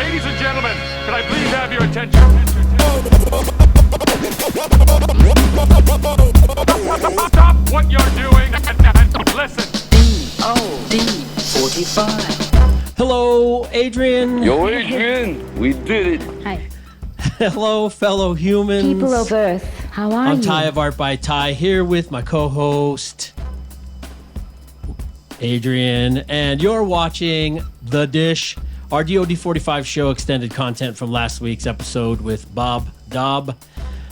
Ladies and gentlemen, can I please have your attention? Stop what you're doing and listen. DOD45. Hello, Adrian. Yo, Adrian, we did it. Hi. Hello, fellow humans. People of Earth, how are I'm you? Ty of Art by Ty, here with my co-host, Adrian, and you're watching The Dish, our DOD45 Show extended content from last week's episode with Bob Dobb.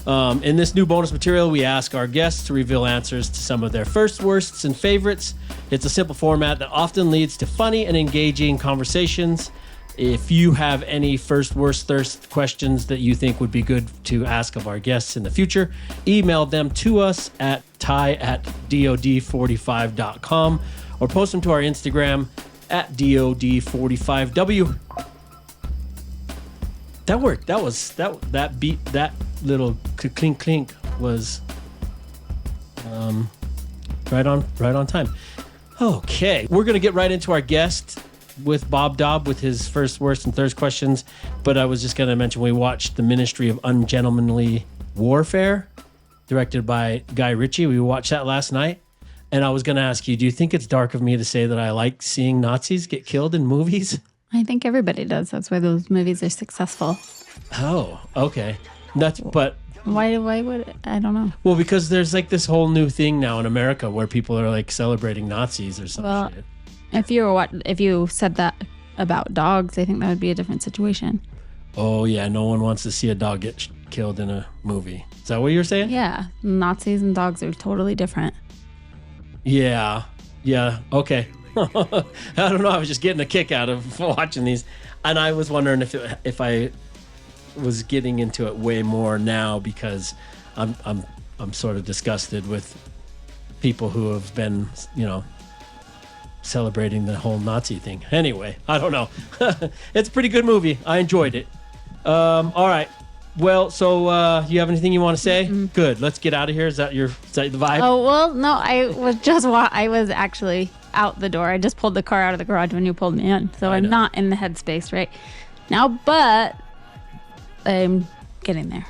In this new bonus material, we ask our guests to reveal answers to some of their first, worsts, and favorites. It's a simple format that often leads to funny and engaging conversations. If you have any first, worst, thirst questions that you think would be good to ask of our guests in the future, email them to us at ty@dod45.com or post them to our Instagram at DOD45W. That worked. That beat, that little clink clink was right on time. Okay, we're gonna get right into our guest with Bob Dobb with his first, worst, and thirst questions. But I was just gonna mention we watched The Ministry of Ungentlemanly Warfare, directed by Guy Ritchie. We watched that last night, and I was gonna ask you, do you think it's dark of me to say that I like seeing Nazis get killed in movies? I think everybody does. That's why those movies are successful. Oh, okay. Why would I don't know. Well, because there's like this whole new thing now in America where people are like celebrating Nazis or some Well, shit. if you said that about dogs, I think that would be a different situation. Oh yeah, no one wants to see a dog get killed in a movie. Is that what you're saying? Yeah, Nazis and dogs are totally different. Yeah. Okay. I don't know. I was just getting a kick out of watching these, and I was wondering if I was getting into it way more now because I'm sort of disgusted with people who have been, celebrating the whole Nazi thing. Anyway, I don't know. It's a pretty good movie. I enjoyed it. All right. Well, so you have anything you want to say? Mm-hmm. Good. Let's get out of here. Is that the vibe? Oh well, no. I was actually out the door. I just pulled the car out of the garage when you pulled me in, so I'm not in the headspace right now. But I'm getting there.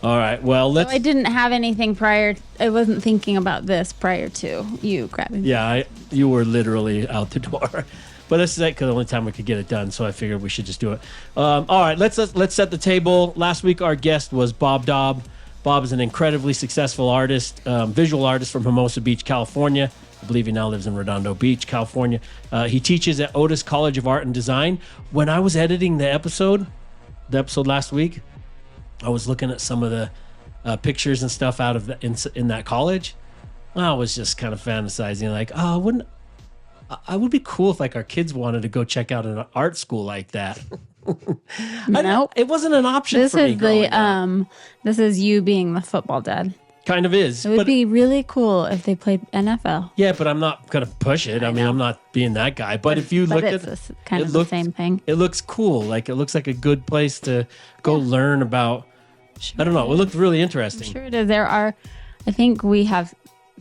All right. Well, I didn't have anything prior. I wasn't thinking about this prior to you grabbing me. Yeah, you were literally out the door. But this is like the only time we could get it done, so I figured we should just do it. All right, let's set the table. Last week, our guest was Bob Dobb. Bob is an incredibly successful artist, visual artist from Hermosa Beach, California. I believe he now lives in Redondo Beach, California. He teaches at Otis College of Art and Design. When I was editing the episode last week, I was looking at some of the pictures and stuff out of in that college. I was just kind of fantasizing, like, I would be cool if like our kids wanted to go check out an art school like that. Nope. It wasn't an option for me growing up. This is you being the football dad. Kind of is. It would be really cool if they played NFL. Yeah, but I'm not gonna push it. I mean, I'm not being that guy. But if you look at it, kind of the same thing. It looks cool. Like it looks like a good place to go learn about. I don't know. It looked really interesting. I'm sure it is. I think we have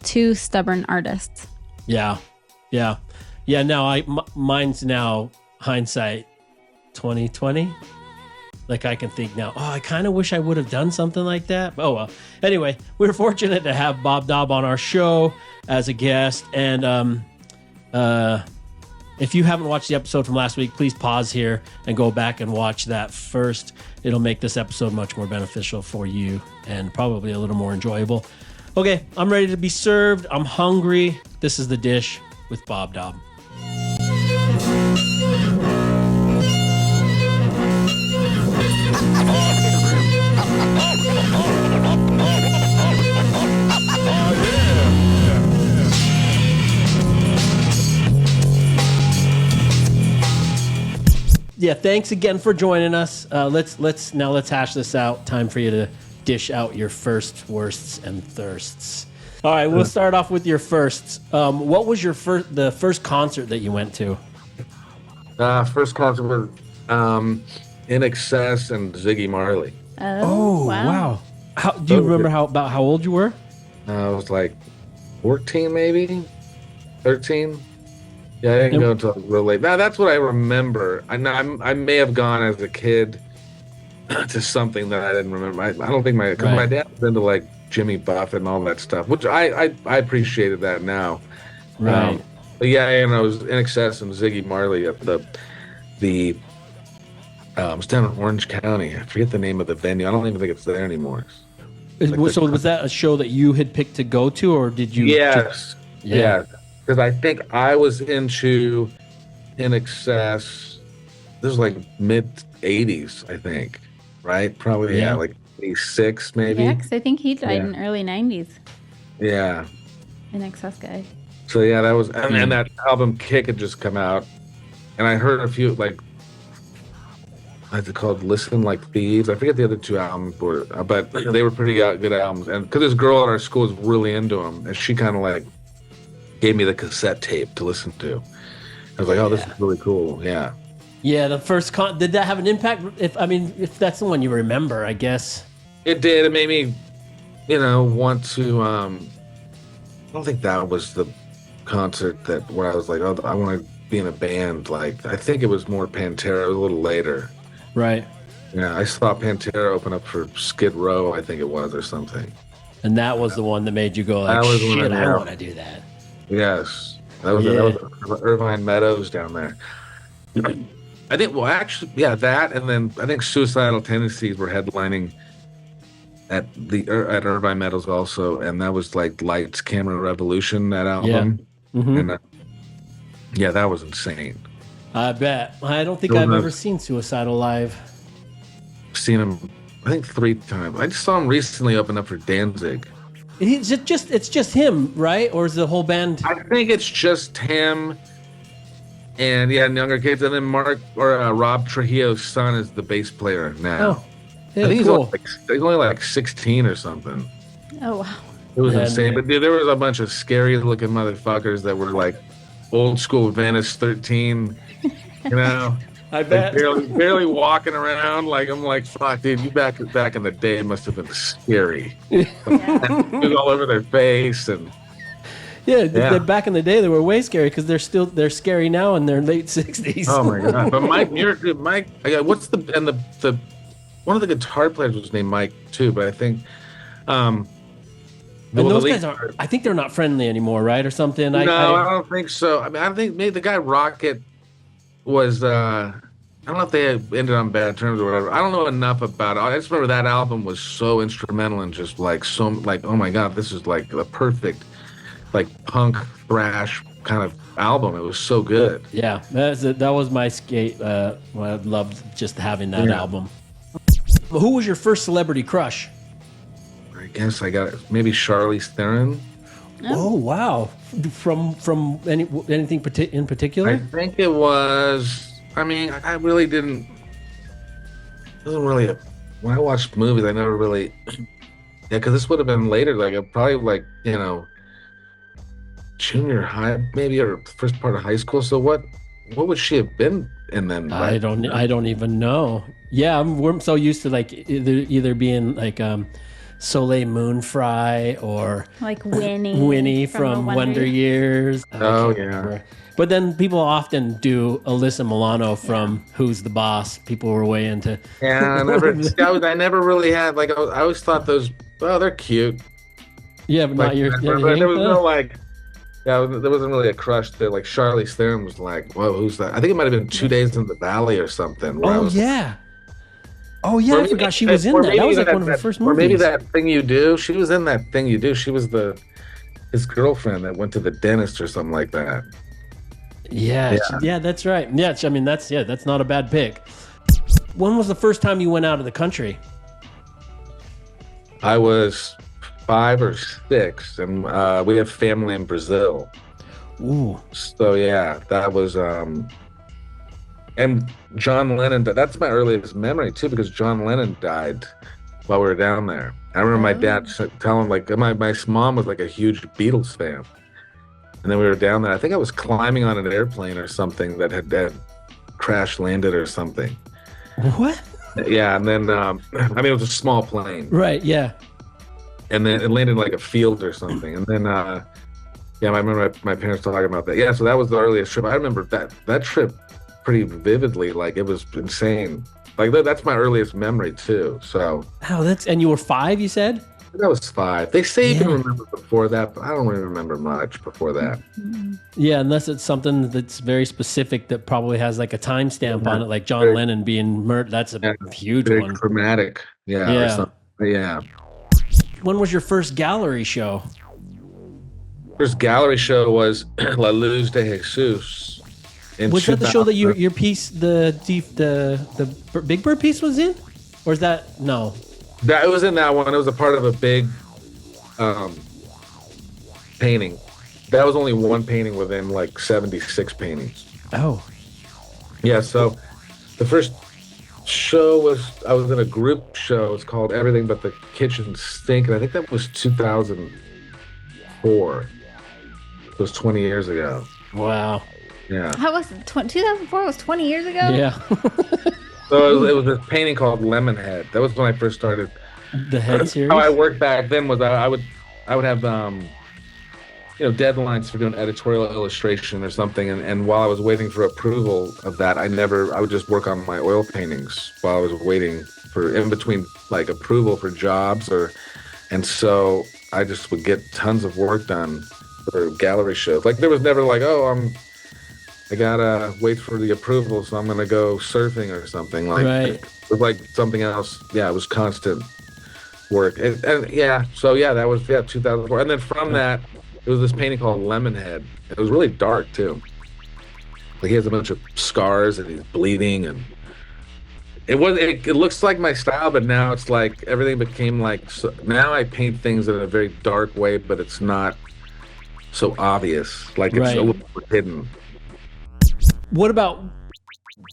2 stubborn artists. Yeah. Now mine's now hindsight 2020. Like I can think now, I kind of wish I would have done something like that. Oh well. Anyway, we're fortunate to have Bob Dobb on our show as a guest. And if you haven't watched the episode from last week, please pause here and go back and watch that first. It'll make this episode much more beneficial for you and probably a little more enjoyable. Okay, I'm ready to be served. I'm hungry. This is The Dish with Bob Dobb. Yeah, thanks again for joining us. Let's hash this out. Time for you to dish out your first, worsts, and thirsts. All right, we'll start off with your firsts. What was the first concert that you went to? First concert was In Excess and Ziggy Marley. Oh, wow. Do you remember how old you were? I was like 14, maybe 13. Yeah, I didn't go until real late. Now that's what I remember. I may have gone as a kid to something that I didn't remember. I don't think my dad was into like Jimmy Buffett and all that stuff, which I appreciated that now. Right. But yeah, and I was In Excess and Ziggy Marley at the it was down in Orange County. I forget the name of the venue. I don't even think it's there anymore. So was that a show that you had picked to go to, or did you? Yes. Yeah. Because I think I was into In Excess. This was like mid '80s, I think. Right? Probably like '86 maybe. Yeah, because I think he died in early '90s. Yeah. In Excess guy. So yeah, that was and that album Kick had just come out, and I heard a few like. What's it called? Listen Like Thieves. I forget the other two albums were, but they were pretty good albums. And because this girl at our school was really into them, and she kind of like gave me the cassette tape to listen to. I was like, "Oh, this is really cool." Yeah. Yeah, the first did that have an impact? If that's the one you remember, I guess it did. It made me, want to. I don't think that was the concert where I was like, "Oh, I want to be in a band." Like, I think it was more Pantera. It was a little later. Right. Yeah, I saw Pantera open up for Skid Row, I think it was, or something. And that was the one that made you go like, shit, I want to do that. Yes. That was Irvine Meadows down there. I think, that, and then I think Suicidal Tendencies were headlining at Irvine Meadows also, and that was like Lights, Camera, Revolution, that album. Yeah. Mm-hmm. And that was insane. I bet. I don't think I've ever seen Suicidal live. Seen him, I think 3 times. I just saw him recently open up for Danzig. It's just him, right? Or is the whole band? I think it's just him, and younger kids, and then Rob Trujillo's son is the bass player now. Oh, yeah, I think cool. he's only like 16 or something. Oh wow, it was insane. But dude, there was a bunch of scary looking motherfuckers that were like old school Venice 13. I bet. Barely walking around. Like, I'm like, fuck, dude, you back in the day, it must have been scary. It was all over their face. And back in the day, they were way scary because they're scary now in their late 60s. Oh my god! But Mike, what's the one of the guitar players was named Mike too, but I think. And those guys are. I think they're not friendly anymore, right, or something. No, I don't think so. I think maybe the guy Rocket was. I don't know if they ended on bad terms or whatever. I don't know enough about it. I just remember that album was so instrumental and just like oh my god, this is like the perfect, like punk thrash kind of album. It was so good. Yeah, that was my skate. I loved just having that album. Who was your first celebrity crush? I guess I got maybe Charlize Theron. Oh wow! From anything in particular? I think it was. I mean, I really didn't. It wasn't really when I watched movies. I never really. Because this would have been later. Like probably junior high, maybe, or first part of high school. So what would she have been in then? I don't even know. Yeah, we're so used to like either being like Soleil Moon Frye or like Winnie from Wonder Years. Oh yeah. But then people often do Alyssa Milano from Who's the Boss. People were way into. Yeah, I never really had I always thought those. Well, they're cute. Yeah, but not your. There was no there wasn't really a crush there. Like Charlize Theron was like, whoa, who's that? I think it might have been 2 Days in the Valley or something. I forgot she was in that. That was like one of her first movies. Or maybe That Thing You Do. She was in That Thing You Do. She was his girlfriend that went to the dentist or something like that. Yeah, that's right. Yeah, I mean that's not a bad pick. When was the first time you went out of the country? I was 5 or 6, and we have family in Brazil. Ooh. So yeah, that was and John Lennon. That's my earliest memory too, because John Lennon died while we were down there. I remember my dad telling my mom was like a huge Beatles fan. And then we were down there. I think I was climbing on an airplane or something that had crash landed or something. What? Yeah, and then it was a small plane. Right. Yeah. And then it landed in like a field or something. And then Yeah, I remember my parents talking about that. Yeah, so that was the earliest trip. I remember that trip pretty vividly. Like, it was insane. Like, that's my earliest memory too. So and you were 5, you said? that was 5. They say you can Yeah. remember before that, but I don't really remember much before that. Yeah, unless it's something that's very specific that probably has like a timestamp on it, like John Lennon being murdered. That's a huge Very one. traumatic. Yeah. Yeah. Or something. Yeah. When was your first gallery show? First gallery show was La Luz de Jesus. Was that the show that your piece, the Big Bird piece was in? Or is that, no? That it was in that one. It was a part of a big painting. That was only one painting within like 76 paintings. Oh. Yeah, so the first show I was in a group show. It's called Everything But the Kitchen Sink, and I think that was 2004. It was 20 years ago. Wow. Yeah. How was it? 2004 was 20 years ago? Yeah. So it was this painting called Lemonhead. That was when I first started. The head series? How I worked back then was I would have deadlines for doing editorial illustration or something, and while I was waiting for approval of that, I would just work on my oil paintings while I was waiting for in between like approval for jobs and so I just would get tons of work done for gallery shows. Like, there was never like, I gotta wait for the approval, so I'm gonna go surfing or something. Like, Right. It was like something else. Yeah, it was constant work. And yeah, so yeah, that was 2004. And then from that, it was this painting called Lemonhead. It was really dark too. Like, he has a bunch of scars and he's bleeding, and it looks like my style, but now it's like everything became like. So now I paint things in a very dark way, but it's not so obvious. Like, it's Right. a little more hidden. What about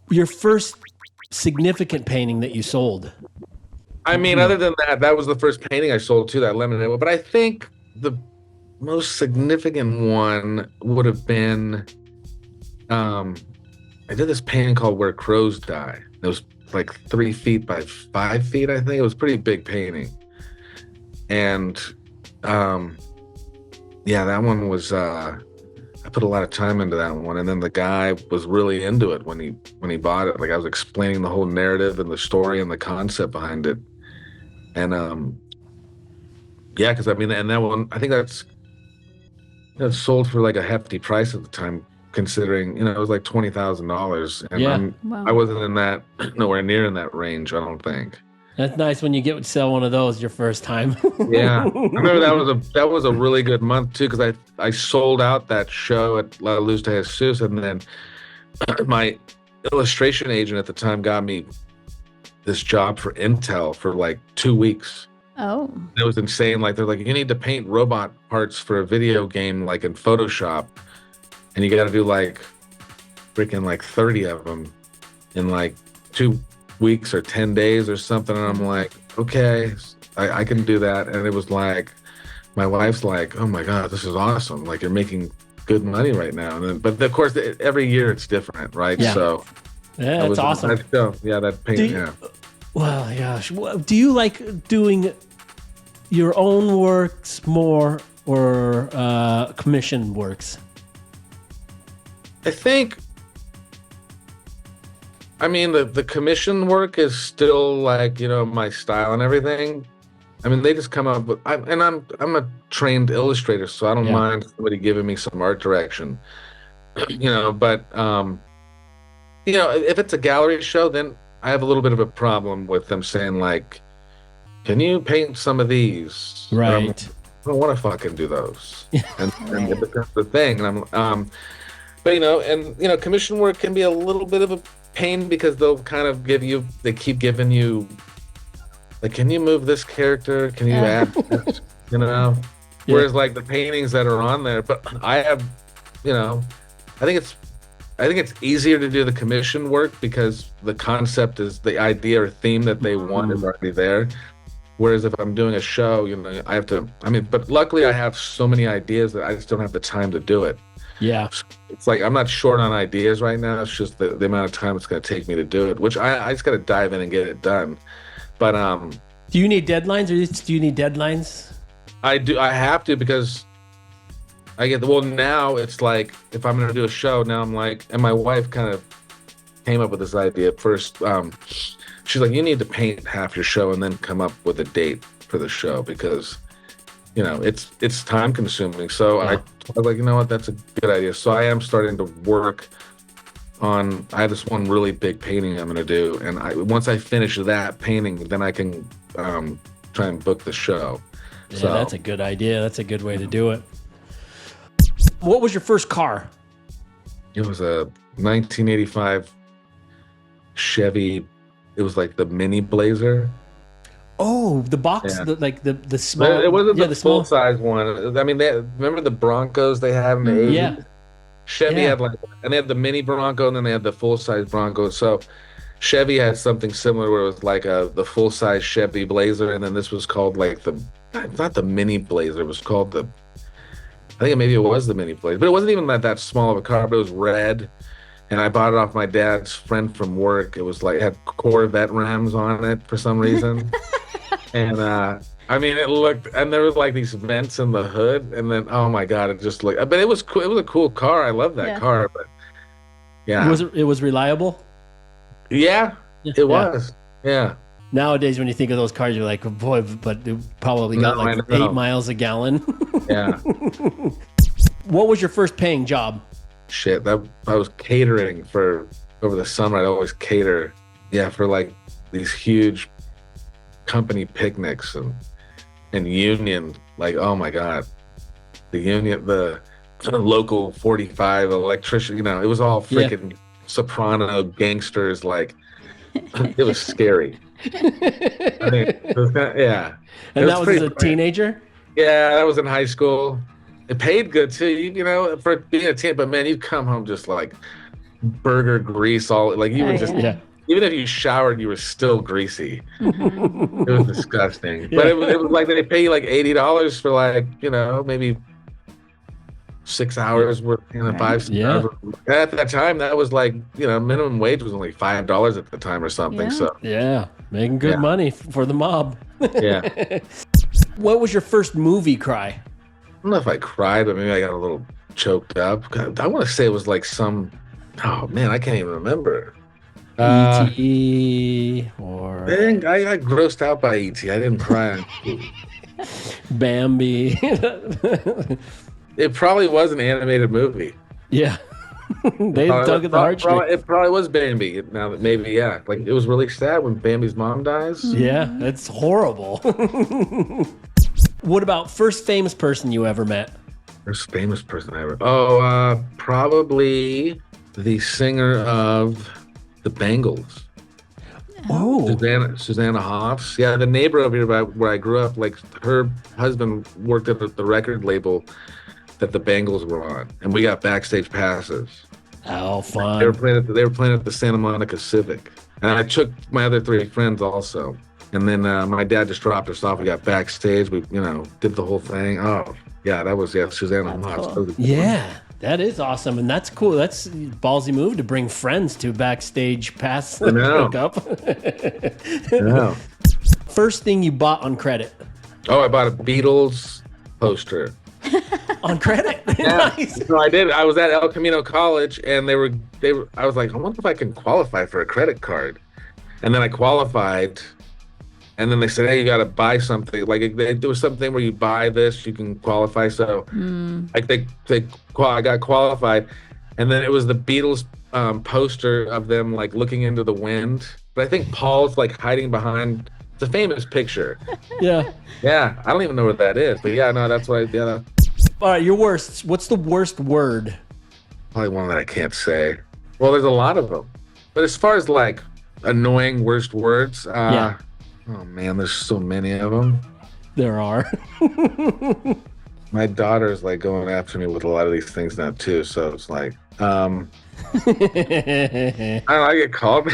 your first significant painting that you sold? I mean, other than that, that was the first painting I sold too, that Lemonhead. But I think the most significant one would have been, I did this painting called Where Crows Die. It was like 3 feet by 5 feet, I think. It was a pretty big painting. And yeah, that one was, I put a lot of time into that one. And then the guy was really into it when he bought it. Like, I was explaining the whole narrative and the story and the concept behind it. And yeah, because I mean, and that one, I think that's sold for like a hefty price at the time, considering, it was like $20,000. And Yeah. Wow. I wasn't in that, nowhere near in that range, I don't think. That's nice when you get to sell one of those your first time. Yeah, I remember that was a really good month too, because I sold out that show at La Luz de Jesus, and then my illustration agent at the time got me this job for Intel for like 2 weeks. Oh. It was insane. Like, they're like, you need to paint robot parts for a video game, like in Photoshop, and you got to do like freaking like 30 of them in like 2 weeks or 10 days or something. And I'm like, okay, I can do that. And it was like, my wife's like, oh my God, this is awesome. Like, you're making good money right now. And then, but of course, every year it's different, right? Yeah. So Yeah, that's awesome. That painting. Yeah. Well, gosh. Do you like doing your own works more or commission works? I think, I mean, the commission work is still like, my style and everything. I mean, they just come up with, I'm a trained illustrator, so I don't mind somebody giving me some art direction, but, if it's a gallery show, then I have a little bit of a problem with them saying like, can you paint some of these? Right. I don't want to fucking do those. and that's the thing. And but commission work can be a little bit of a pain, because they'll kind of they keep giving you, like, can you move this character? Can you add this? Whereas like the paintings that are on there, but I have, I think it's easier to do the commission work because the concept is the idea or theme that they want is already there. Whereas if I'm doing a show, I have to, but luckily I have so many ideas that I just don't have the time to do it. Yeah. It's like, I'm not short on ideas right now. It's just the amount of time it's going to take me to do it, which I just got to dive in and get it done. But do you need deadlines, or do you need deadlines? I do. I have to, because I get well now. It's like if I'm gonna do a show now, I'm like, and my wife kind of came up with this idea at first. She's like, you need to paint half your show and then come up with a date for the show because, you know, it's time consuming. So I was like, you know what, that's a good idea. So I am starting to work on. I have this one really big painting I'm gonna do, and once I finish that painting, then I can try and book the show. Yeah, so that's a good idea. That's a good way to do it. What was your first car? it was a 1985 Chevy. It was like the mini Blazer. Oh, the box, Yeah. the small. But it wasn't the small. full size one. I mean, remember the Broncos they had in the 80s? Yeah. Chevy Yeah. had and they had the mini Bronco, and then they had the full size Bronco. So Chevy had something similar where it was like the full size Chevy Blazer, and then this was called like not the mini Blazer. It was called I think maybe it was the mini Blazer, but it wasn't even that small of a car. But it was red, and I bought it off my dad's friend from work. It was like it had Corvette rims on it for some reason, and I mean it looked, and there was like these vents in the hood, and then oh my god, it just looked. But it was cool. It was a cool car. I love that car, but yeah, It was reliable. yeah, it was, yeah. Nowadays, when you think of those cars, you're like, oh boy, but it probably got No, like I know. 8 miles a gallon. Yeah. What was your first paying job? Shit, I was catering for over the summer. I'd always cater, for like these huge company picnics and union. Like, oh my god, the union, the local 45 electrician. You know, it was all freaking soprano gangsters. Like, it was scary. I mean, it was And that was as a pretty- teenager? Yeah, that was in high school. It paid good too, you know, for being a teen. But man, you'd come home just like burger grease all like you Oh, would just. Yeah. Even if you showered, you were still greasy. Mm-hmm. It was disgusting. But it was like they pay you like $80 for like, you know, maybe 6 hours worth, you know, 5 Yeah. hours. At that time, that was like, you know, minimum wage was only $5 at the time or something. Yeah. So Yeah. Making good Yeah. money for the mob. yeah. What was your first movie cry? I don't know if I cried, but maybe I got a little choked up. God, I want to say it was like oh man, I can't even remember. E.T. or I got grossed out by E.T. I didn't cry. Bambi. It probably was an animated movie. Yeah. They dug at the heartstrings. It probably was Bambi. Now that maybe, like it was really sad when Bambi's mom dies. Yeah, that's horrible. What about first famous person you ever met? First famous person I ever. Oh, probably the singer of the Bangles, Oh, Susanna Hoffs. Yeah, the neighbor over here where I grew up. Like her husband worked at the record label that the Bangles were on, and we got backstage passes. how They were fun. playing at the Santa Monica Civic, and I took my other 3 friends also. And then my dad just dropped us off. We got backstage. We, you know, did the whole thing. Oh, yeah, that was Susanna Hoffs. cool. That was a good Yeah, that is awesome. And that's cool. That's a ballsy move to bring friends to backstage pass I know. hookup. one. Yeah. First thing you bought on credit. Oh, I bought a Beatles poster. On credit? Yeah. Nice. No, I did. I was at El Camino College, and they were. I was like, I wonder if I can qualify for a credit card. And then I qualified, and then they said, hey, you got to buy something. Like there was something where you buy this, you can qualify. So, like I got qualified, and then it was the Beatles poster of them like looking into the wind. But I think Paul's like hiding behind. It's a famous picture. Yeah. Yeah, I don't even know what that is, but yeah, no, that's what. All right, your worst. What's the worst word? Probably one that I can't say. Well, there's a lot of them, but as far as like annoying worst words, Yeah. Oh man, there's so many of them. There are. My daughter's like going after me with a lot of these things now too, so it's like, I don't know, I get called.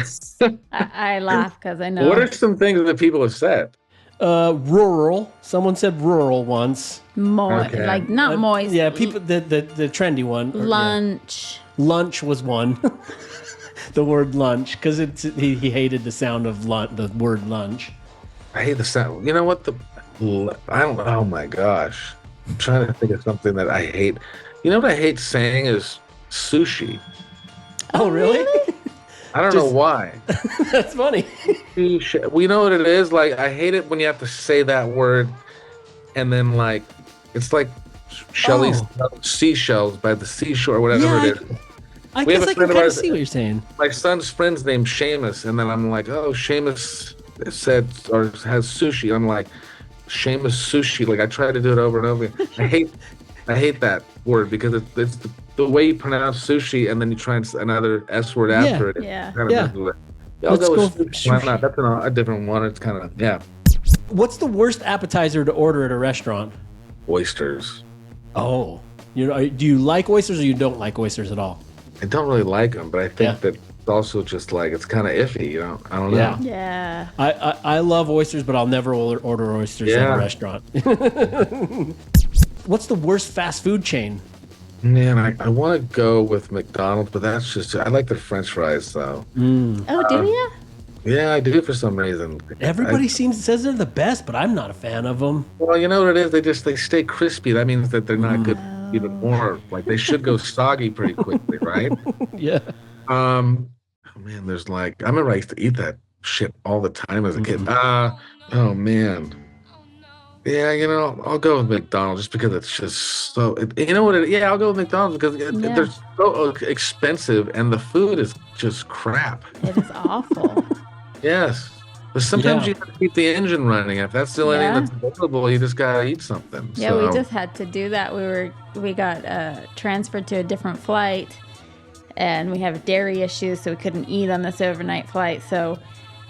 I laugh because I know. What are some things that people have said? Rural. Someone said rural once. Okay. Like not moist. Yeah, people. The trendy one. Or, yeah. Lunch. Lunch was one. The word lunch, because he hated the sound of the word lunch. I hate the sound. You know what? I don't. Oh my gosh. I'm trying to think of something that I hate. You know what I hate saying is sushi. Oh, really? I don't know why. That's funny. Sushi. We know what it is. Like, I hate it when you have to say that word, and then like it's like Shelley's seashells by the seashore, whatever it is. I We have guess a I can friend of kind of ours- see what you're saying. My son's friend's named Seamus, and then I'm like, oh, Seamus said or has sushi. I'm like, Seamus sushi. Like I try to do it over and over. I hate that word because it's the way you pronounce sushi, and then you try another S word after it. Yeah. Kind of Yeah. I'll Let's go go with sushi. Why not? That's a different one. It's kind of What's the worst appetizer to order at a restaurant? oysters. Oh, do you like oysters or you don't like oysters at all? I don't really like them, but I think Yeah. that it's also just like it's kind of iffy. You know, I don't know. Yeah. Yeah. I love oysters, but I'll never order oysters at Yeah. a restaurant. What's the worst fast food chain? Man, I want to go with McDonald's, but that's just I like the French fries though. Oh, do you? Yeah, I do for some reason. Everybody says they're the best, but I'm not a fan of them. Well, you know what it is? They stay crispy. That means that they're not good even more. Like they should go soggy pretty quickly, right? Yeah. Oh man, there's like I remember I used to eat that shit all the time as a kid. Oh man. Yeah, I'll go with McDonald's just because it's just so. You know what? I'll go with McDonald's because they're so expensive and the food is just crap. It is awful. Yes, but sometimes Yeah. you have to keep the engine running. If that's the only thing that's available, you just gotta eat something. Yeah, so. we just had to do that. We got transferred to a different flight, and we have dairy issues, so we couldn't eat on this overnight flight. So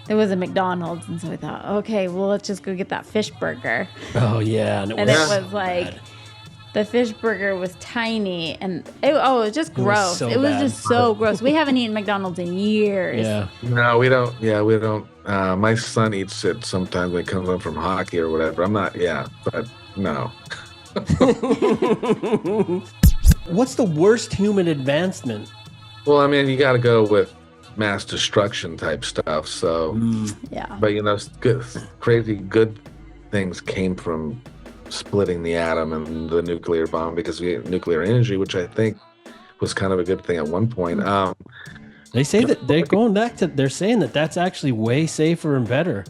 there was a McDonald's, and so we thought, okay, well, let's just go get that fish burger. Oh yeah, and It was like the fish burger was tiny, and it was just gross. so It was bad. just so gross. We haven't eaten McDonald's in years. Yeah. No, we don't. Yeah, we don't. My son eats it sometimes when he comes home from hockey or whatever. I'm not. Yeah, but no. What's the worst human advancement? Well, I mean, you got to go with mass destruction type stuff. So, Yeah. but crazy good things came from splitting the atom and the nuclear bomb because we had nuclear energy, which I think was kind of a good thing at one point. They say that they're saying that that's actually way safer and better.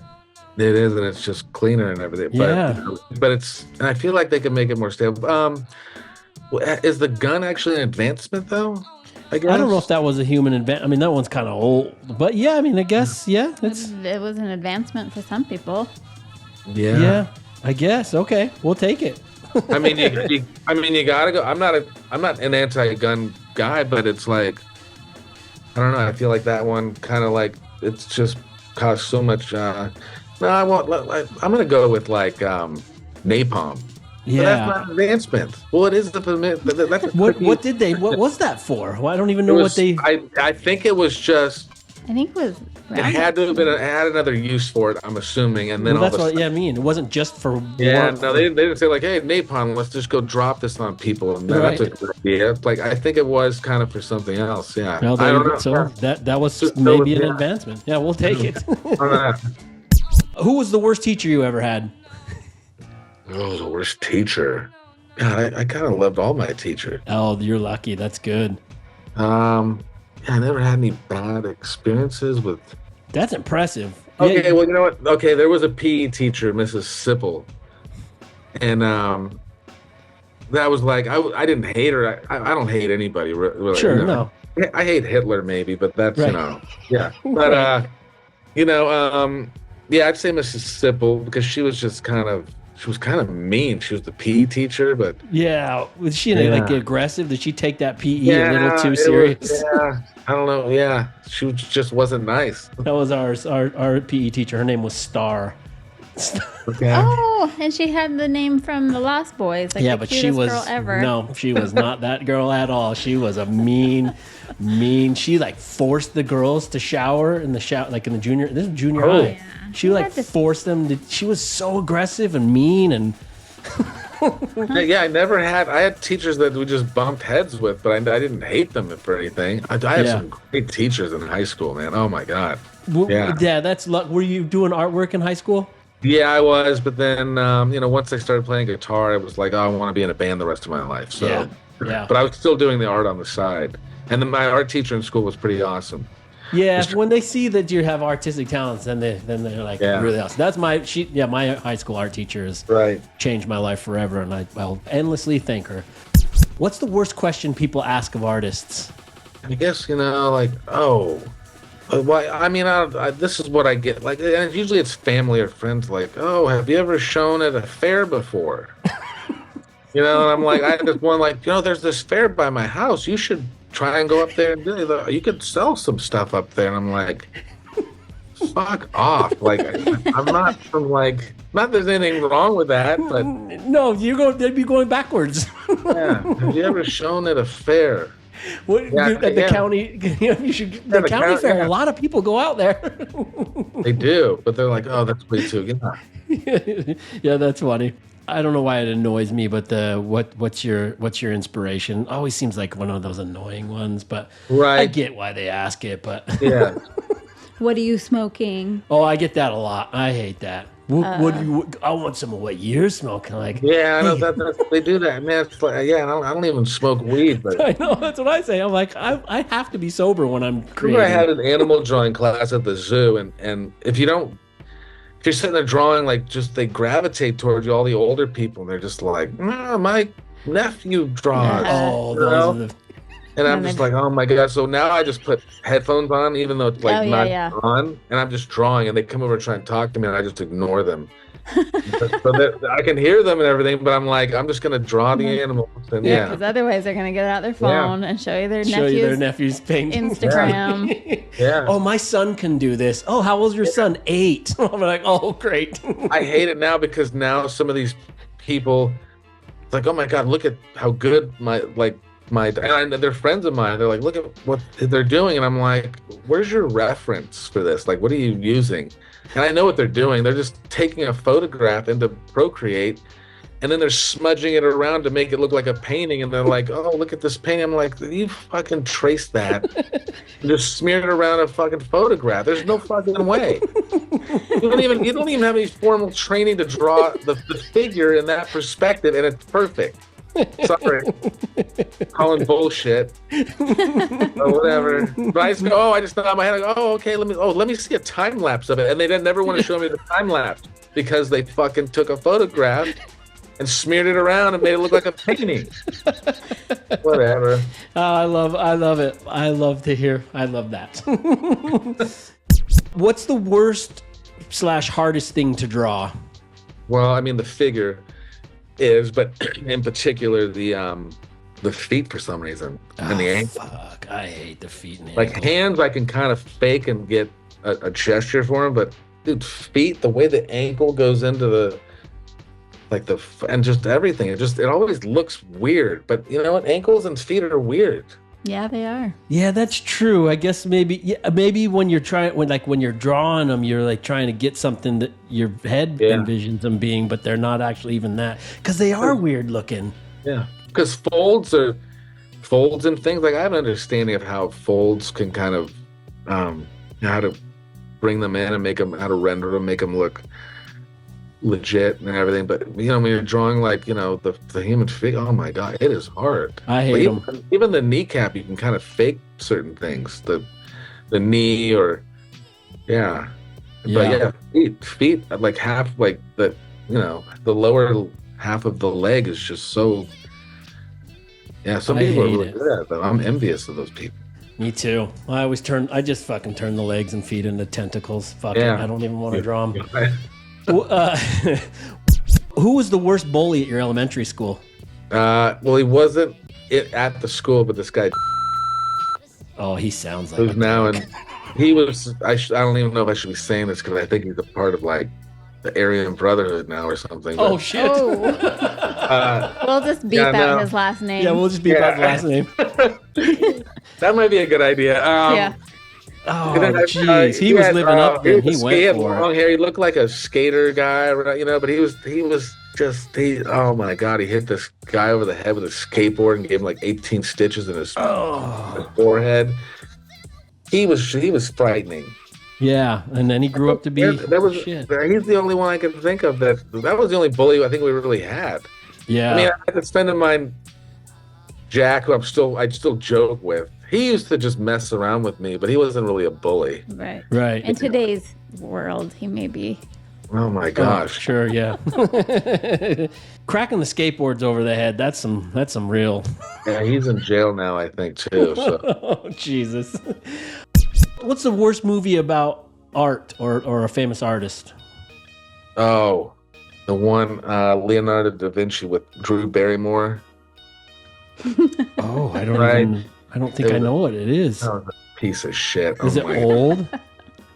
It is, and it's just cleaner and everything. But, Yeah. but and I feel like they can make it more stable. Is the gun actually an advancement though? I guess. I don't know if that was a human I mean, that one's kind of old, but yeah, I mean, I guess, yeah, it's, It was an advancement for some people. yeah, I guess. Okay, we'll take it. I mean, you gotta go. I'm not an anti-gun guy, but it's like, I don't know. I feel like that one kind of like it's just cost so much. No, I'm gonna go with like napalm. But Yeah. that's not an advancement. Well, it is that's a What pretty- what was that for? Well, I don't even it know was- what they. I think it was just I think it was. it had to have been it had another use for it. I'm assuming, and then Well, all that's of a what. Yeah, I mean, it wasn't just for. Yeah, warmth. no, they didn't say like, "Hey, napalm, let's just go drop this on people." And that's a good idea. Like, I think it was kind of for something else. Yeah, Well, I there don't you know. go. So that was Just maybe an yeah. advancement. Yeah, we'll take it. I don't know. Who was the worst teacher you ever had? Oh, the worst teacher. God, I kind of loved all my teachers. Oh, you're lucky. That's good. Yeah, I never had any bad experiences with. That's impressive. Okay, Yeah, well, you know what? Okay, there was a PE teacher, Mrs. Sipple, and that was like I didn't hate her. I don't hate anybody. Really, sure, you know. no. I hate Hitler maybe, but that's Right. yeah. But yeah, I'd say Mrs. Sipple because she was kind of mean. She was the PE teacher, but Yeah, was she like Yeah. aggressive? Did she take that PE a little too it was- serious? yeah, I don't know. Yeah, she just wasn't nice. That was our PE teacher. Her name was Star. Okay. Oh, and she had the name from the Lost Boys. Like Yeah, the but cutest she was girl ever. no, she was not that girl at all. She was a mean. She like forced the girls to shower in the like in the junior Oh. high. She like forced them to. She was so aggressive and mean and. Yeah, I had teachers that we just bumped heads with, but I didn't hate them for anything. I had Yeah. some great teachers in high school, man. Oh my God. Yeah, that's luck. Were you doing artwork in high school? Yeah, I was, but then once I started playing guitar, I was like, oh, I want to be in a band the rest of my life. So, yeah. But I was still doing the art on the side, and then my art teacher in school was pretty awesome. Yeah, when they see that you have artistic talents, then they're like really awesome. That's my high school art teacher has changed my life forever, and I'll endlessly thank her. What's the worst question people ask of artists? I guess like, oh, why? I mean, this is what I get. Like, and usually it's family or friends. Like, oh, have you ever shown at a fair before? And I'm like, I just want like, there's this fair by my house. You should try and go up there and do it. You could sell some stuff up there. And I'm like, fuck off. Like, I'm not from like, not that there's anything wrong with that, but no, they'd be going backwards. Yeah. Have you ever shown at a fair? At the county, the county fair. Yeah. A lot of people go out there. They do, but they're like, oh, that's way too. Yeah, that's funny. I don't know why it annoys me, but what's your inspiration always seems like one of those annoying ones. But I get why they ask it. But yeah, what are you smoking? Oh, I get that a lot. I hate that. I want some of what you're smoking. Like, yeah, I know that they do that. Man, it's like, I don't even smoke weed, but I know that's what I say. I'm like, I have to be sober when I'm creating. I had an animal drawing class at the zoo, and if you're sitting there drawing, like, just they gravitate towards you, all the older people, and they're just like, my nephew draws. And I'm just like, oh my God. So now I just put headphones on, even though it's like not on, and I'm just drawing, and they come over and try and talk to me, and I just ignore them. So I can hear them and everything, but I'm like, I'm just going to draw the animals. And because otherwise they're going to get out their phone and show you their nephew's painting. Instagram. Yeah. Oh, my son can do this. Oh, how old's your son? 8. I'm like, oh, great. I hate it now because now some of these people, it's like, oh my God, look at how good and they're friends of mine. They're like, look at what they're doing. And I'm like, where's your reference for this? Like, what are you using? And I know what they're doing. They're just taking a photograph into Procreate, and then they're smudging it around to make it look like a painting. And they're like, oh, look at this painting. I'm like, you fucking trace that and just smear it around a fucking photograph. There's no fucking way. You don't even have any formal training to draw the figure in that perspective, and it's perfect. Sorry, calling bullshit or whatever. But I just go, I just nod my head. I go, okay, let me see a time lapse of it. And they never want to show me the time lapse because they fucking took a photograph and smeared it around and made it look like a painting. Whatever. I love it. I love that. What's the worst / hardest thing to draw? Well, I mean, the figure is, but in particular the feet for some reason, and the ankle. Fuck, I hate the feet and the like ankle. Hands I can kind of fake and get a gesture for them, but dude, feet, the way the ankle goes into and just everything, it always looks weird. But you know what, ankles and feet are weird. Yeah, they are. Yeah, that's true. I guess maybe when you're when you're drawing them, you're like trying to get something that your head envisions them being, but they're not actually even that, because they are weird looking. Yeah, because folds and things, like I have an understanding of how folds can kind of how to bring them in and make them, how to render them, make them look legit and everything. But when you're drawing the human figure, oh my God, it is hard. I hate them. Even the kneecap, you can kind of fake certain things, the knee, or but feet like half, like the lower half of the leg is just so some people are really good at that. I'm envious of those people. Me too. I just fucking turn the legs and feet into tentacles. Fuck it. I don't even want to draw them. Who was the worst bully at your elementary school? Well, he wasn't at the school, but this guy. Oh, he sounds like. Who's now, and he was. I don't even know if I should be saying this because I think he's a part of like the Aryan Brotherhood now or something. Oh shit! We'll just beep out his last name. Yeah, we'll just beep out the last name. That might be a good idea. Oh, jeez. He was living up and he went for it. Long hair. He looked like a skater guy, but he was just, oh my God, he hit this guy over the head with a skateboard and gave him like 18 stitches in his forehead. He was frightening. Yeah, and then he grew up to be That was shit. he's the only one I can think of that was the only bully I think we really had. Yeah. I mean, I had a friend of mine, Jack, who I still joke with. He used to just mess around with me, but he wasn't really a bully. Right. Right. In today's world, he may be. Oh my Oh, gosh. sure, yeah. Cracking the skateboards over the head, that's some real. Yeah, he's in jail now, I think, too. So Oh, Jesus. What's the worst movie about art or a famous artist? the one Leonardo da Vinci with Drew Barrymore. Oh, I don't Right. I don't think I know what it is. That was a piece of shit. Is Oh it my- old?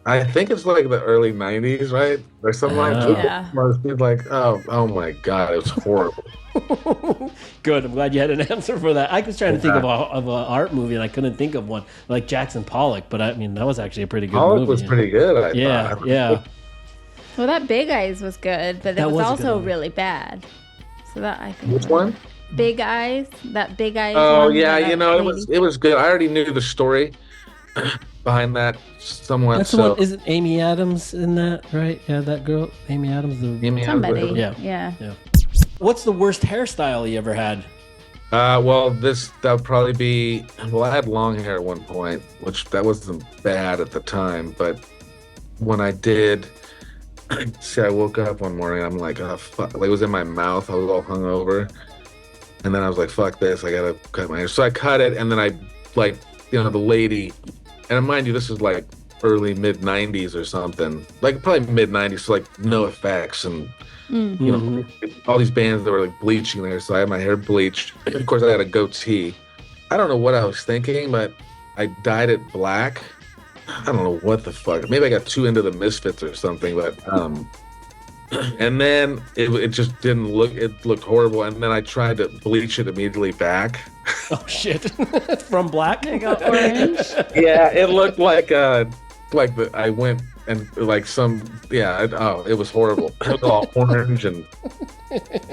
I think it's like the early 90s, right? Or something like that. Yeah. It's like, oh my God, it was horrible. Good. I'm glad you had an answer for that. I was trying to think of an art movie and I couldn't think of one like Jackson Pollock, but I mean that was actually a pretty good Pollock movie. was pretty good, I Yeah, thought. yeah. Well, that Big Eyes was good, but it That was was a good also one. really bad. So that I think. Which one? Big Eyes. That Big Eyes. Oh one, yeah, that lady. it was good. I already knew the story behind that somewhat. That's the So one. Isn't Amy Adams in that? Right? Yeah, that girl, Amy Adams. Amy Somebody. Adams- Yeah. Yeah. What's the worst hairstyle you ever had? Well, that would probably be. Well, I had long hair at one point, which that wasn't bad at the time, but when I did, see, I woke up one morning. I'm like, oh fuck! Like, it was in my mouth. I was all hungover, and then I was like, fuck this! I gotta cut my hair. So I cut it, and then I the lady, and mind you, this is like early mid '90s or something, like probably mid '90s. So like no effects and. You know, all these bands that were like bleaching there. So I had my hair bleached. Of course, I had a goatee. I don't know what I was thinking, but I dyed it black. I don't know what the fuck. Maybe I got too into the Misfits or something, but and then it just didn't look. It looked horrible. And then I tried to bleach it immediately back. Oh shit! From black. I got orange. Yeah, it looked like I went. And like it was horrible. It was all orange and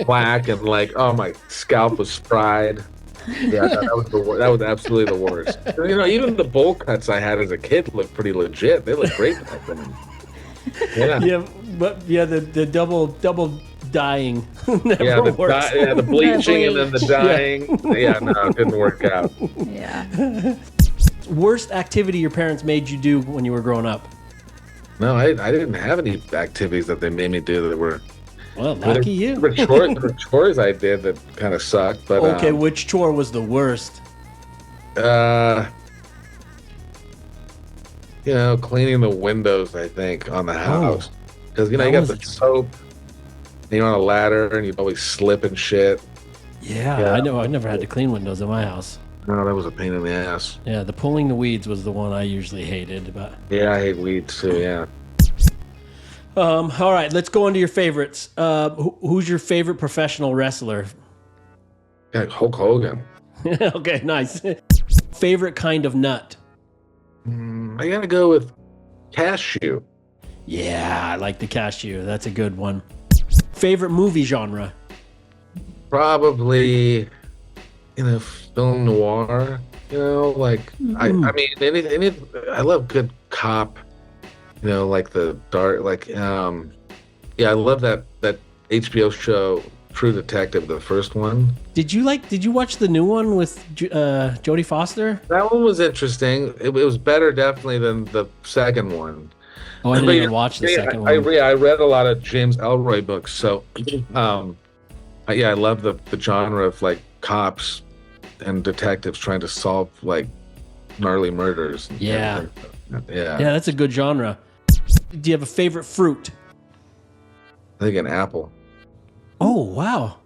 black, and like, oh, my scalp was fried. Yeah, that was absolutely the worst. You know, even the bowl cuts I had as a kid looked pretty legit. They looked great back then. Yeah, Yeah, but yeah, the double dyeing never yeah, works. the bleaching and then the bleach. dyeing. Yeah, no, it didn't work out. Yeah. Worst activity your parents made you do when you were growing up? No, I didn't have any activities that they made me do that were. Well, lucky you. There were chores I did that kind of sucked, but Okay, which chore was the worst? Cleaning the windows, I think, on the house. Because, you That got was the a- soap, and you're on a ladder, and you'd always slip and shit. Yeah, I know. I never had to clean windows in my house. No, that was a pain in the ass. Yeah, the pulling the weeds was the one I usually hated. But Yeah, I hate weeds, too, yeah. all right, let's go into your favorites. Who's your favorite professional wrestler? Yeah, Hulk Hogan. Okay, nice. Favorite kind of nut? I gotta go with cashew. Yeah, I like the cashew. That's a good one. Favorite movie genre? Probably, film noir. I mean, any. I love good cop. Like the dark, I love that HBO show, True Detective, the first one. Did you watch the new one with Jodie Foster? That one was interesting. It was better definitely than the second one. Oh, I didn't even watch the second one. I read a lot of James Ellroy books, so I love the genre of like cops and detectives trying to solve like gnarly murders. Yeah. Yeah. Yeah, that's a good genre. Do you have a favorite fruit? I think an apple. Oh, wow.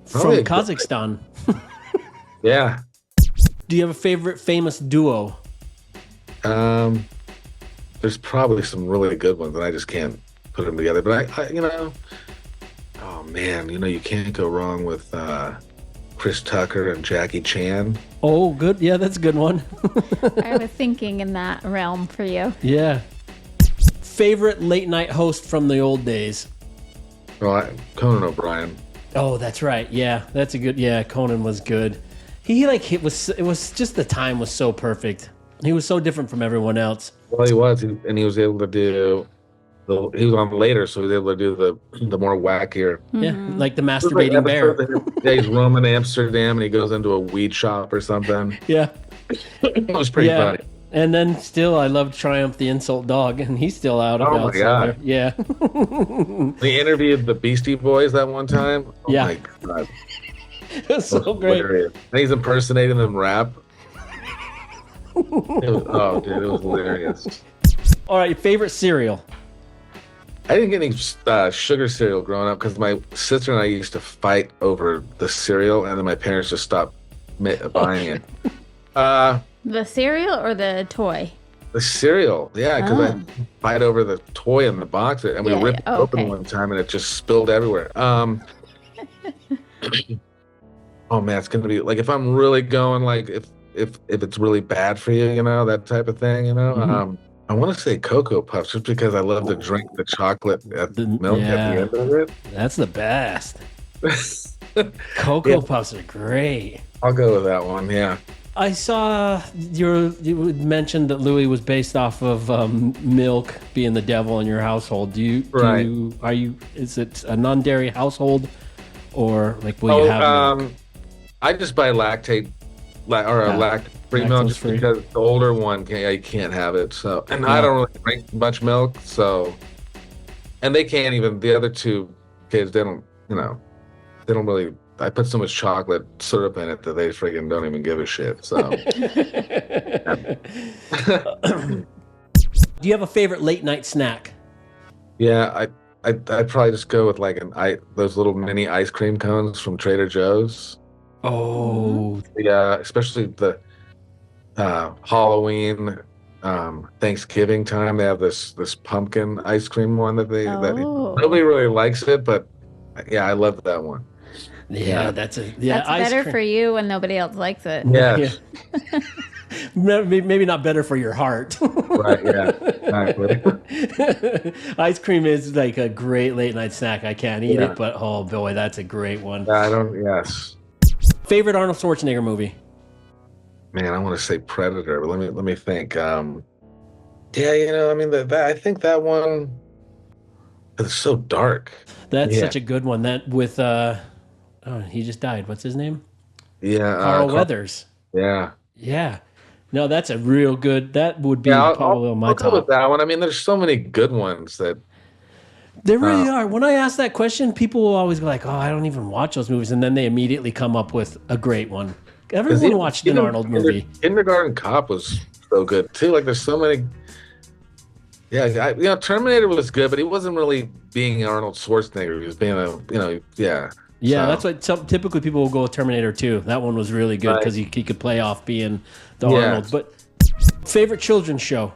From Probably a- Kazakhstan. Yeah. Do you have a favorite famous duo? There's probably some really good ones, and I just can't put them together. But oh man, you can't go wrong with Chris Tucker and Jackie Chan. Oh, good. Yeah, that's a good one. I was thinking in that realm for you. Yeah. Favorite late night host from the old days? Well, Conan O'Brien. Oh, that's right. Yeah, that's a good. Yeah, Conan was good. It was just the time was so perfect. He was so different from everyone else. Well, he was, and he was able to do. He was on later, so he was able to do the more wackier. Yeah, like the It was masturbating bear. Yeah, he's roaming Amsterdam and he goes into a weed shop or something. Yeah. It was pretty funny. And then still, I love Triumph the Insult Dog, and he's still out about. Oh my God. Yeah. He interviewed the Beastie Boys that one time. Oh Yeah. my God. That's so great. Hilarious. And he's impersonating them rap. Dude, it was hilarious. All right, your favorite cereal? I didn't get any sugar cereal growing up because my sister and I used to fight over the cereal, and then my parents just stopped buying it. The cereal or the toy? The cereal, yeah, because I fight over the toy in the box, and we ripped it open one time, and it just spilled everywhere. Oh man, it's gonna be like if I'm really going like if it's really bad for you, you know, that type of thing, you know. Mm-hmm. I want to say Cocoa Puffs just because I love to drink the chocolate at the milk at the end of it. That's the best. Cocoa Puffs are great. I'll go with that one. Yeah. I saw you mentioned that Louis was based off of milk being the devil in your household. Is it a non-dairy household, or like will you have milk? I just buy lactate lactate-free milk just free. because the older one can't have it. So, and I don't really drink much milk. So, and they can't even. The other two kids, they don't really. I put so much chocolate syrup in it that they freaking don't even give a shit. So, do you have a favorite late night snack? Yeah, I'd probably just go with like those little mini ice cream cones from Trader Joe's. Oh, yeah, especially the Halloween, Thanksgiving time. They have this pumpkin ice cream one that nobody really likes it, but yeah, I love that one. Yeah, that's better for you when nobody else likes it. Yeah. Maybe not better for your heart. Right, yeah. Exactly. Ice cream is like a great late night snack. I can't eat it, but oh boy, that's a great one. Yes. Favorite Arnold Schwarzenegger movie? Man, I want to say Predator, but let me think. Yeah, I mean I think that one is so dark. That's such a good one. That with he just died. What's his name? Yeah, Carl Weathers. Yeah. Yeah. No, that's a real good. That would be probably on my top. I'll go with that one. I mean, there's so many good ones that. There really are. When I ask that question, people will always go like, "Oh, I don't even watch those movies," and then they immediately come up with a great one. Everyone watched an Arnold movie. Kindergarten Cop was so good too. Like, there's so many. Yeah, Terminator was good, but he wasn't really being Arnold Schwarzenegger. He was being Yeah, that's why typically people will go with Terminator 2. That one was really good because he could play off being the Arnold. But favorite children's show?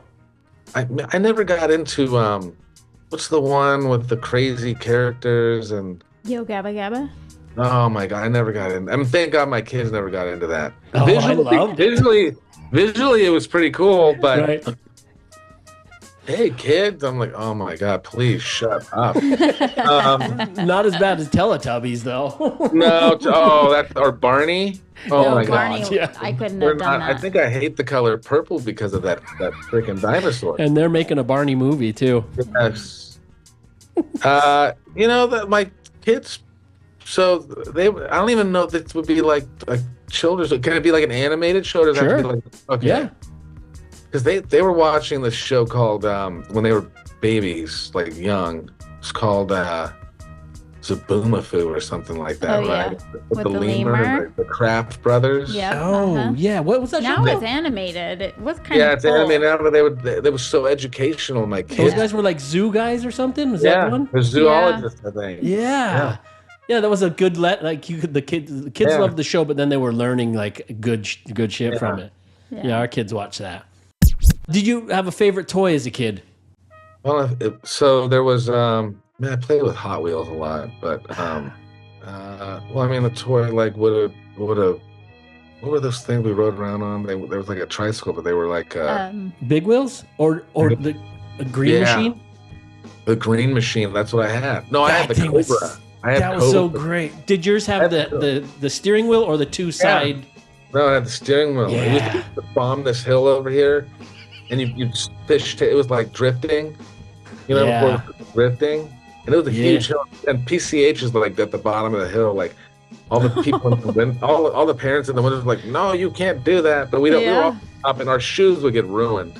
I never got into what's the one with the crazy characters and Yo Gabba Gabba? Oh my God, I never got in. I mean, thank God my kids never got into that. Oh, I loved it. Visually it was pretty cool, but right. Hey kids, I'm like, oh my God, please shut up. Not as bad as Teletubbies though. No, that's or Barney. Oh my Barney, God, yeah. I couldn't have done that. I think I hate the color purple because of that freaking dinosaur. And they're making a Barney movie too. Yes. That my kids. So I don't even know if this would be like a children's. Can it be like an animated show? Or does it have to be like okay? Yeah. Because they were watching this show called when they were babies, like young. It's called Zaboomafoo or something like that, right? With the lemur, the Kraft brothers. Yeah. Oh, yeah. What was that show? Now it's animated. It was kind of Yeah, it's animated now, but they were so educational. My kids. Those guys were like zoo guys or something. Was that one? They're zoologists, I think. Yeah. Yeah, that was a good the kids loved the show, but then they were learning like good shit from it. Yeah, our kids watched that. Did you have a favorite toy as a kid? Well, so there was I played with Hot Wheels a lot, but the toy like what were those things we rode around on? There was like a tricycle, but they were like big wheels or the green machine. The green machine. That's what I had. No, I had the Cobra. That was so great. Did yours have the steering wheel or the two side? No, I had the steering wheel. Yeah. It was to bomb this hill over here, and you fish. It was like drifting, before it was drifting, and it was a huge hill. And PCH is like at the bottom of the hill, like all the people in the all the parents in the windows were like, no, you can't do that. But we don't. We were all up, and our shoes would get ruined.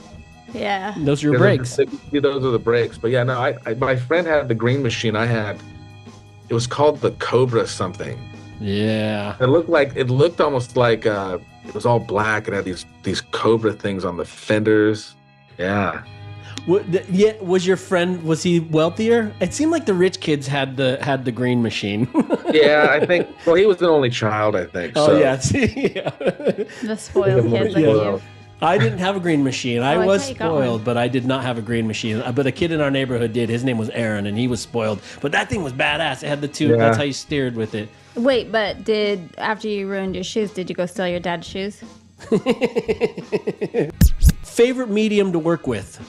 Yeah. Those are your brakes. Those are the brakes. But yeah, no, I my friend had the green machine. It was called the Cobra something. Yeah. It looked almost like it was all black and had these Cobra things on the fenders. Yeah. Was your friend, was he wealthier? It seemed like the rich kids had the green machine. Yeah, I think. Well, he was an only child, I think. Oh so. yeah. Yeah. The spoiled kids like you. I didn't have a green machine. I I was thought you got spoiled, but I did not have a green machine. But a kid in our neighborhood did. His name was Aaron, and he was spoiled. But that thing was badass. It had the two. Yeah. That's how you steered with it. Wait, but after you ruined your shoes, did you go steal your dad's shoes? Favorite medium to work with?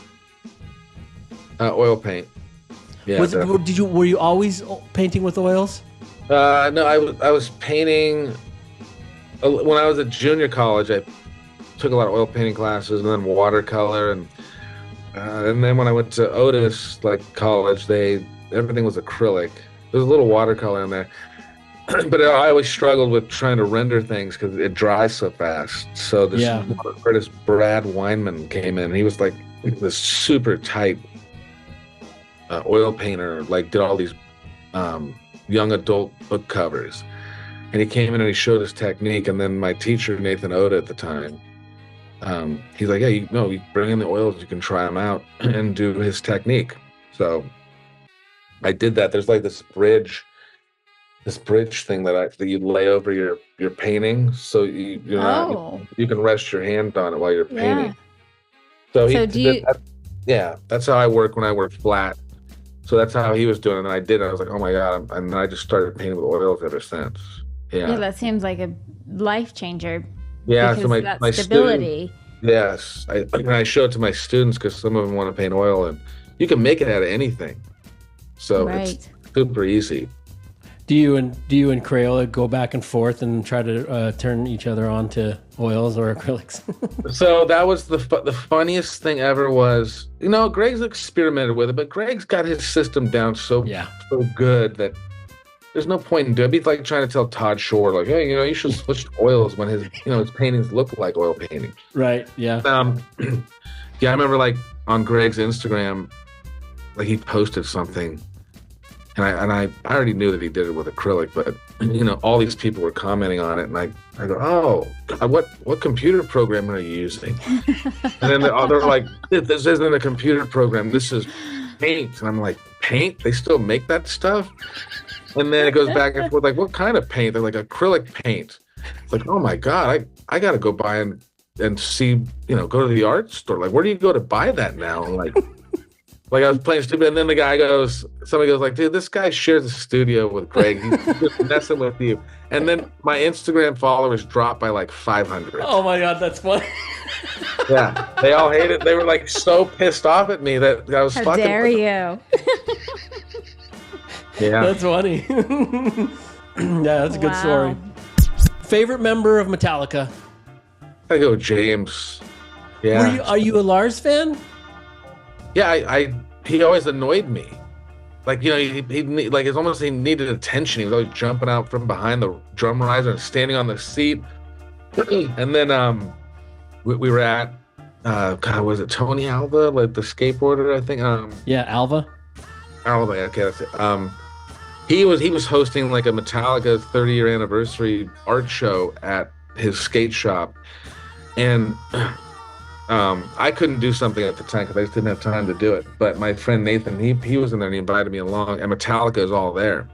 Oil paint. Yeah. Were you always painting with oils? No, I was painting when I was at junior college. I took a lot of oil painting classes and then watercolor, and then when I went to Otis college, everything was acrylic. There's a little watercolor in there, but I always struggled with trying to render things because it dries so fast. So this artist Brad Weinman came in. He was like this super tight oil painter, did all these young adult book covers, and he came in and he showed his technique. And then my teacher Nathan Oda at the time, he's like, yeah, you bring in the oils, you can try them out and do his technique. So I did that. There's this bridge thing that you lay over your painting, so you can rest your hand on it while you're painting. So that's how I work when I work flat. So that's how he was doing it, and I did it. I was like, oh my god, and then I just started painting with oils ever since. Yeah, that seems like a life changer. Yeah, so my stability. Yes, I show it to my students because some of them want to paint oil, and you can make it out of anything. So it's super easy. Do you and Crayola go back and forth and try to turn each other on to oils or acrylics? So that was the funniest thing ever. Was Greg's experimented with it, but Greg's got his system down so good that there's no point in doing it. It'd be like trying to tell Todd Shore, like, hey, you should switch to oils when his paintings look like oil paintings. Right. Yeah. Yeah, I remember on Greg's Instagram, he posted something. And I already knew that he did it with acrylic, but all these people were commenting on it, and I go, oh, God, what computer program are you using? And then they're like, this isn't a computer program, this is paint. And I'm like, paint? They still make that stuff? And then it goes back and forth, what kind of paint? They're like, acrylic paint. It's like, oh my God, I got to go buy and see, go to the art store. Where do you go to buy that now? I was playing stupid, and then somebody goes dude, this guy shares a studio with Greg. He's just messing with you. And then my Instagram followers dropped by 500. Oh my God, that's funny. Yeah, they all hated. They were so pissed off at me that I was How fucking. dare you? Yeah, that's funny. Yeah, that's a good story. Favorite member of Metallica? I go James. Yeah. Are you a Lars fan? Yeah, he always annoyed me. It's almost he needed attention. He was always jumping out from behind the drum riser and standing on the seat. And then we were at was it Tony Alva, the skateboarder, I think? Yeah, Alva. Alva, okay, that's it. He was hosting a Metallica 30-year anniversary art show at his skate shop, and I couldn't do something at the time because I just didn't have time to do it. But my friend Nathan, he was in there and he invited me along, and Metallica is all there.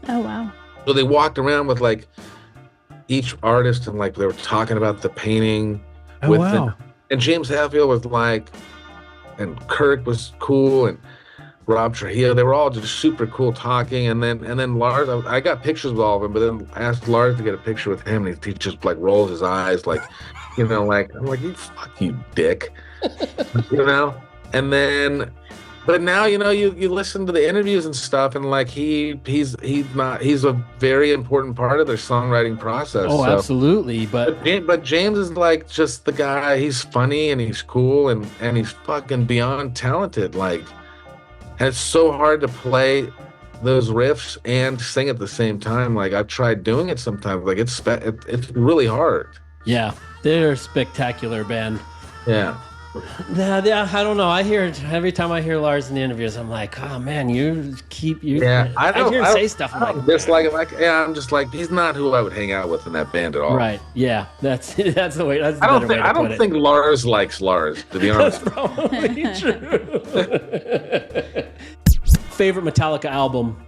Oh, wow. So they walked around with each artist, and they were talking about the painting with them. And James Hetfield was and Kirk was cool, and Rob Trujillo, they were all just super cool talking. And then Lars, I got pictures with all of them, but then I asked Lars to get a picture with him, and he just rolls his eyes I'm like, you fuck you, dick. And then But now, you listen to the interviews and stuff, and like he's a very important part of their songwriting process. Oh, so. absolutely. But James is like just the guy. He's funny and he's cool and he's fucking beyond talented. Like, and it's so hard to play those riffs and sing at the same time. Like, I've tried doing it sometimes. Like, it's really hard. Yeah, they're a spectacular band. Yeah. Yeah, I don't know. I hear it every time I hear Lars in the interviews. I'm like, oh man, I hear him say stuff. I'm like, I'm just like, he's not who I would hang out with in that band at all. Right? Yeah, that's the way. That's I don't think Lars likes Lars, to be honest. That's probably true. Favorite Metallica album?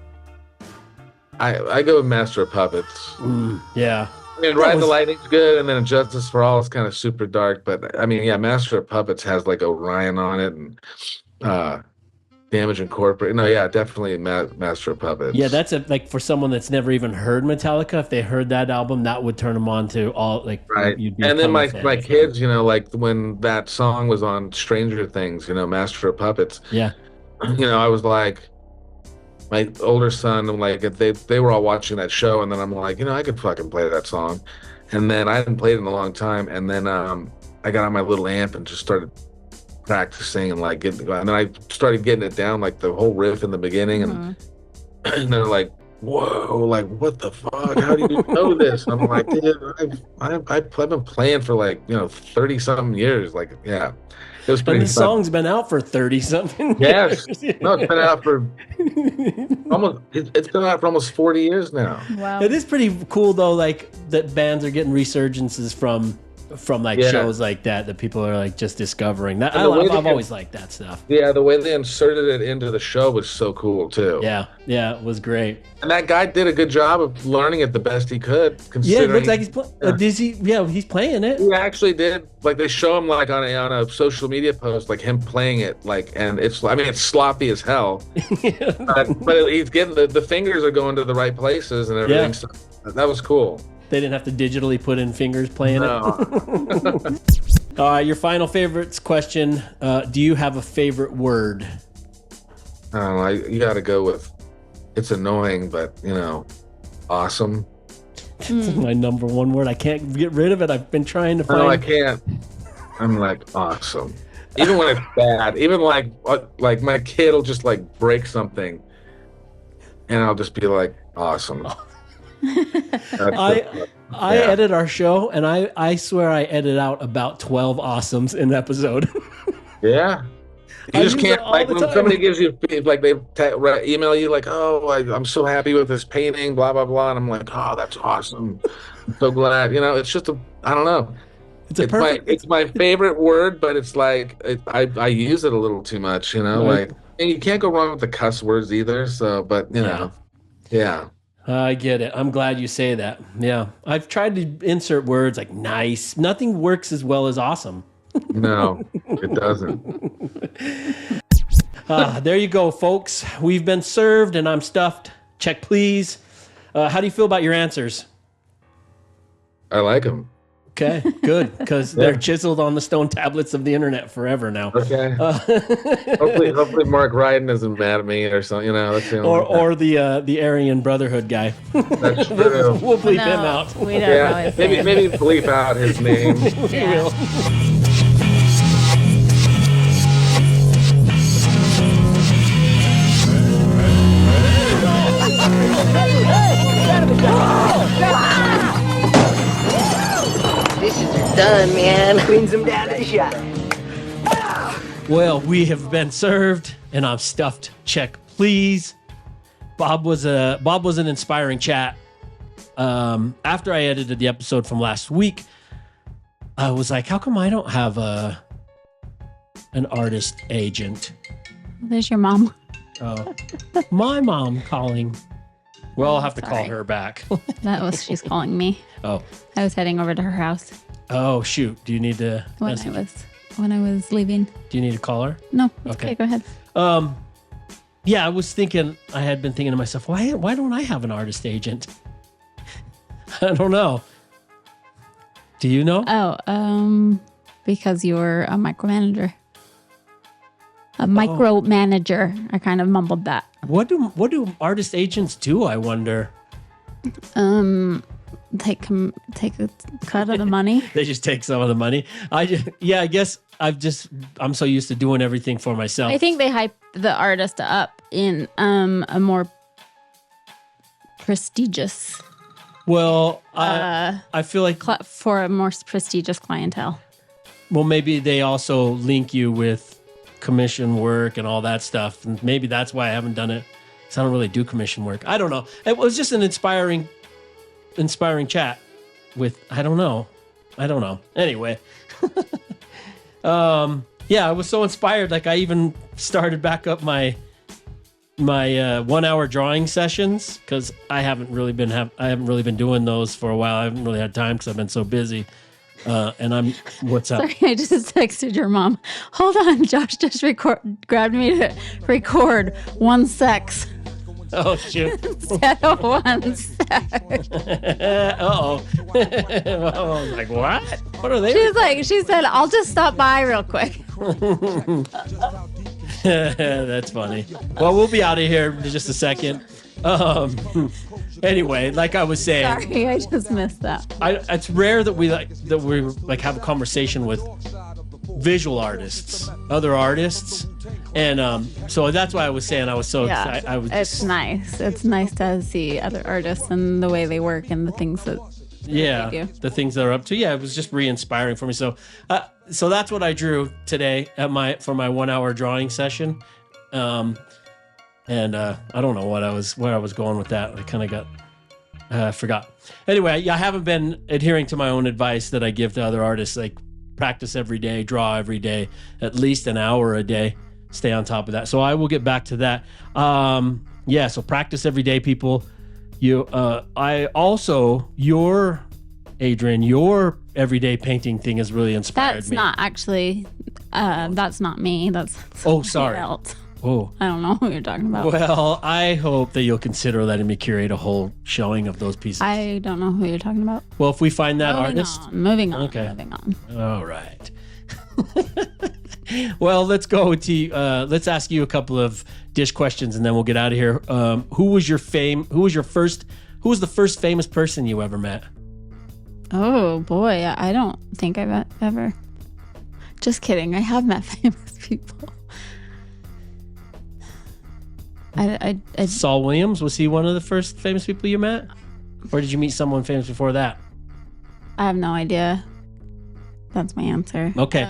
I go with Master of Puppets. Yeah. I mean, Ride the Lightning's good, and then Justice for All is kind of super dark. But I mean, yeah, Master of Puppets has like Orion on it, and Damage Incorporated. No, yeah, definitely Master of Puppets. Yeah, that's like for someone that's never even heard Metallica. If they heard that album, that would turn them on to all like. Right, and then my kids, like when that song was on Stranger Things, Master of Puppets. Yeah. I was like. My older son, like they were all watching that show, and then I'm like, I could fucking play that song, and then I hadn't played it in a long time, and then I got on my little amp and just started practicing and and then I started getting it down, like the whole riff in the beginning, and they're like, "Whoa, like what the fuck? How do you know this?" And I'm like, "Dude, I've been playing for 30 something years, like yeah." It was pretty. And the song's been out for 30 something. Yes, no, it's been out for almost 40 years now. Wow, it is pretty cool though. Like that bands are getting resurgences from shows like that people are like just discovering. That I've always liked that stuff. Yeah, the way they inserted it into the show was so cool too. Yeah, it was great. And that guy did a good job of learning it the best he could. Yeah, it looks like he's playing. He's playing it. He actually did. Like they show him like on a social media post, like him playing it, and it's sloppy as hell. but he's getting the fingers are going to the right places and everything. So that was cool. They didn't have to digitally put in fingers playing it. All right, your final favorites question. Do you have a favorite word? I don't know. You got to go with, it's annoying, but, awesome. It's my number one word. I can't get rid of it. I've been trying to find. No, I can't. I'm like, awesome. Even when it's bad. Even like my kid will just like break something. And I'll just be like, awesome. I edit our show, and I swear I edit out about 12 awesomes in an episode. Yeah. You just can't, like, when somebody gives you, like, they email you, like, oh, I'm so happy with this painting, blah, blah, blah. And I'm like, oh, that's awesome. I'm so glad. It's just I don't know. It's my favorite word, but it's like, I use it a little too much, right. Like, and you can't go wrong with the cuss words either. So, but, yeah. I get it. I'm glad you say that. Yeah. I've tried to insert words like nice. Nothing works as well as awesome. No, it doesn't. There you go, folks. We've been served and I'm stuffed. Check, please. How do you feel about your answers? I like them. Okay, good, because they're chiseled on the stone tablets of the internet forever now. Okay. Hopefully Mark Ryden isn't mad at me or something. That's the or the Aryan Brotherhood guy. That's true. We'll bleep him out. We don't maybe bleep out his name. We will. Dishes are done, man. Cleans them down to the shop. Well, we have been served, and I'm stuffed. Check, please. Bob was an inspiring chat. After I edited the episode from last week, I was like, how come I don't have an artist agent? There's your mom. Oh, my mom calling. Well, I'll have to call her back. She's calling me. Oh. I was heading over to her house. Oh, shoot. Do you need to when I was leaving. Do you need to call her? No. Okay, go ahead. Yeah, I had been thinking to myself, why don't I have an artist agent? I don't know. Do you know? Oh, because you're a micromanager. a micromanager. I kind of mumbled that. What do artist agents do? I wonder. Take a cut of the money. They just take some of the money. I guess I'm so used to doing everything for myself. I think they hype the artist up in a more prestigious. Well, I feel like for a more prestigious clientele. Well, maybe they also link you with commission work and all that stuff, and maybe that's why I haven't done it. Because I don't really do commission work. I don't know. It was just an inspiring chat with I don't know. Anyway, I was so inspired. Like I even started back up my 1 hour drawing sessions because I haven't really been doing those for a while. I haven't really had time because I've been so busy. And what's up? Sorry, I just texted your mom. Hold on, Josh just grabbed me to record 1 sex. Oh, shoot. Instead of 1 sec. Uh-oh. I was like, what? What are they? She said, I'll just stop by real quick. That's funny. Well, we'll be out of here in just a second. Anyway, like I was saying, sorry, I just missed that. It's rare that we have a conversation with visual artists, other artists, and so that's why I was saying I was so excited. It's nice. It's nice to see other artists and the way they work and the things that they do. The things that are up to. Yeah, it was just re-inspiring for me. So that's what I drew today for my 1 hour drawing session. And I don't know where I was going with that. I kind of forgot. Anyway, I haven't been adhering to my own advice that I give to other artists, like practice every day, draw every day, at least an hour a day, stay on top of that. So I will get back to that. So practice every day, people. Adrian, your everyday painting thing has really inspired me. That's not actually, that's not me. That's sorry. Else. Oh, I don't know what you're talking about. Well, I hope that you'll consider letting me curate a whole showing of those pieces. I don't know who you're talking about. Well, if we find that artist. Moving on. Okay. Moving on. All right. Well, let's go to, let's ask you a couple of dish questions and then we'll get out of here. Who was the first famous person you ever met? Oh boy, I don't think I've ever. Just kidding. I have met famous people. I Saul Williams, was he one of the first famous people you met? Or did you meet someone famous before that? I have no idea. That's my answer. Okay.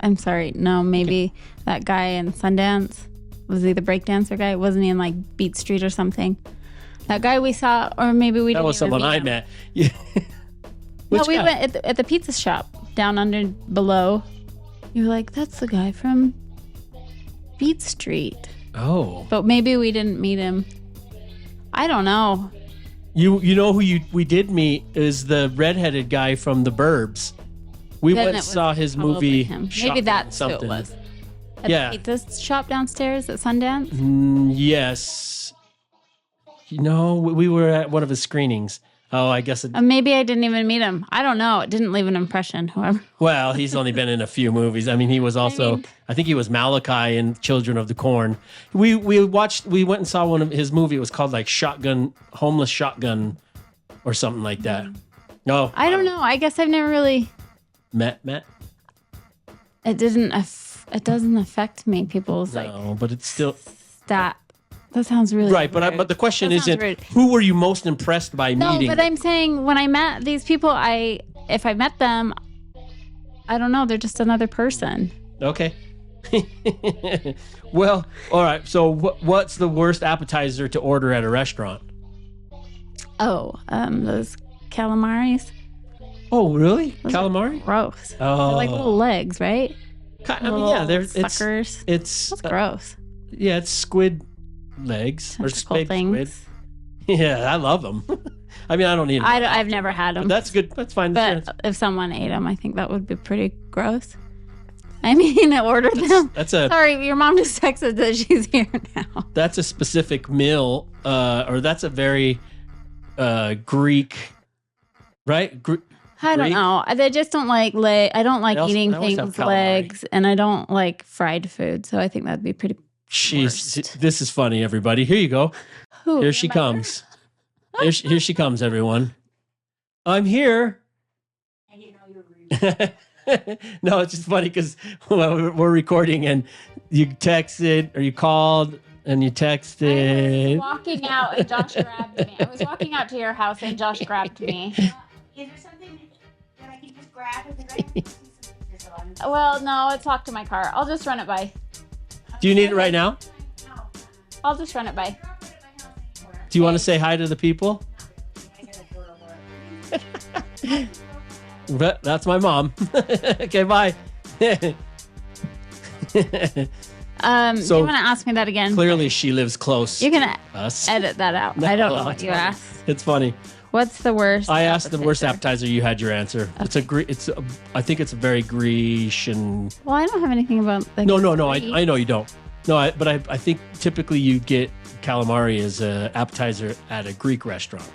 I'm sorry. No, maybe that guy in Sundance. Was he the breakdancer guy? Wasn't he in like Beat Street or something? That guy we saw, or maybe we didn't. That was someone I met. Yeah. No, we went at the pizza shop down under below. You were like, that's the guy from Beat Street. Oh. But maybe we didn't meet him. I don't know. You know who we did meet is the redheaded guy from The Burbs. We went and saw his movie. Maybe that's who it was. At the pizza shop downstairs at Sundance? Yes. We were at one of his screenings. Oh, I guess maybe I didn't even meet him. I don't know. It didn't leave an impression, whoever. Well, he's only been in a few movies. I mean, he was also, I think he was Malachi in Children of the Corn. We went and saw one of his movie. It was called like Homeless Shotgun or something like that. No. I don't know. I guess I've never really met. It doesn't affect me. People's but it's still that sounds really right. rude. But the question isn't who were you most impressed by meeting? No, but I'm saying when I met these people, if I met them, I don't know. They're just another person. Okay. Well, all right. So what's the worst appetizer to order at a restaurant? Oh, those calamaris. Oh, really? Those calamari? Gross. Oh, they're like little legs, right? I mean, yeah, they're suckers. That's gross. Yeah, it's squid legs or squid. Yeah, I love them. I mean, I don't eat them. I've never had them. That's good. That's fine. But if someone ate them, I think that would be pretty gross. I mean, ordered them. Sorry, your mom just texted that she's here now. That's a specific meal, or that's a very Greek, right? I don't Greek? know. I just don't like I don't like eating they always have things calamari. legs, and I don't like fried food. So I think that'd be pretty. Jeez, this is funny, everybody. Here you go. Here she comes. Here she comes, everyone. I'm here. I didn't know you were No, it's just funny because we're recording and you texted or you called and you I texted. was walking out and Josh grabbed me. I was walking out to your house and Josh grabbed me. Is there something that I can just grab? Because I have this on. Well, no, it's locked in my car. I'll just run it by. Do you need it right now? No, I'll just run it by. you're not put it in my house anymore. Do you want to say hi to the people? I gotta go to work. But that's my mom. Okay, bye. Do you want to ask me that again? Clearly, she lives close. You're gonna to us. edit that out. No, I don't know what it's you funny. asked. It's funny. What's the worst? I asked the worst appetizer? appetizer. You had your answer. I think it's a very Grecian. Well, I don't have anything about. Like, No. Greek. I know you don't. No, but I think typically you get calamari as an appetizer at a Greek restaurant.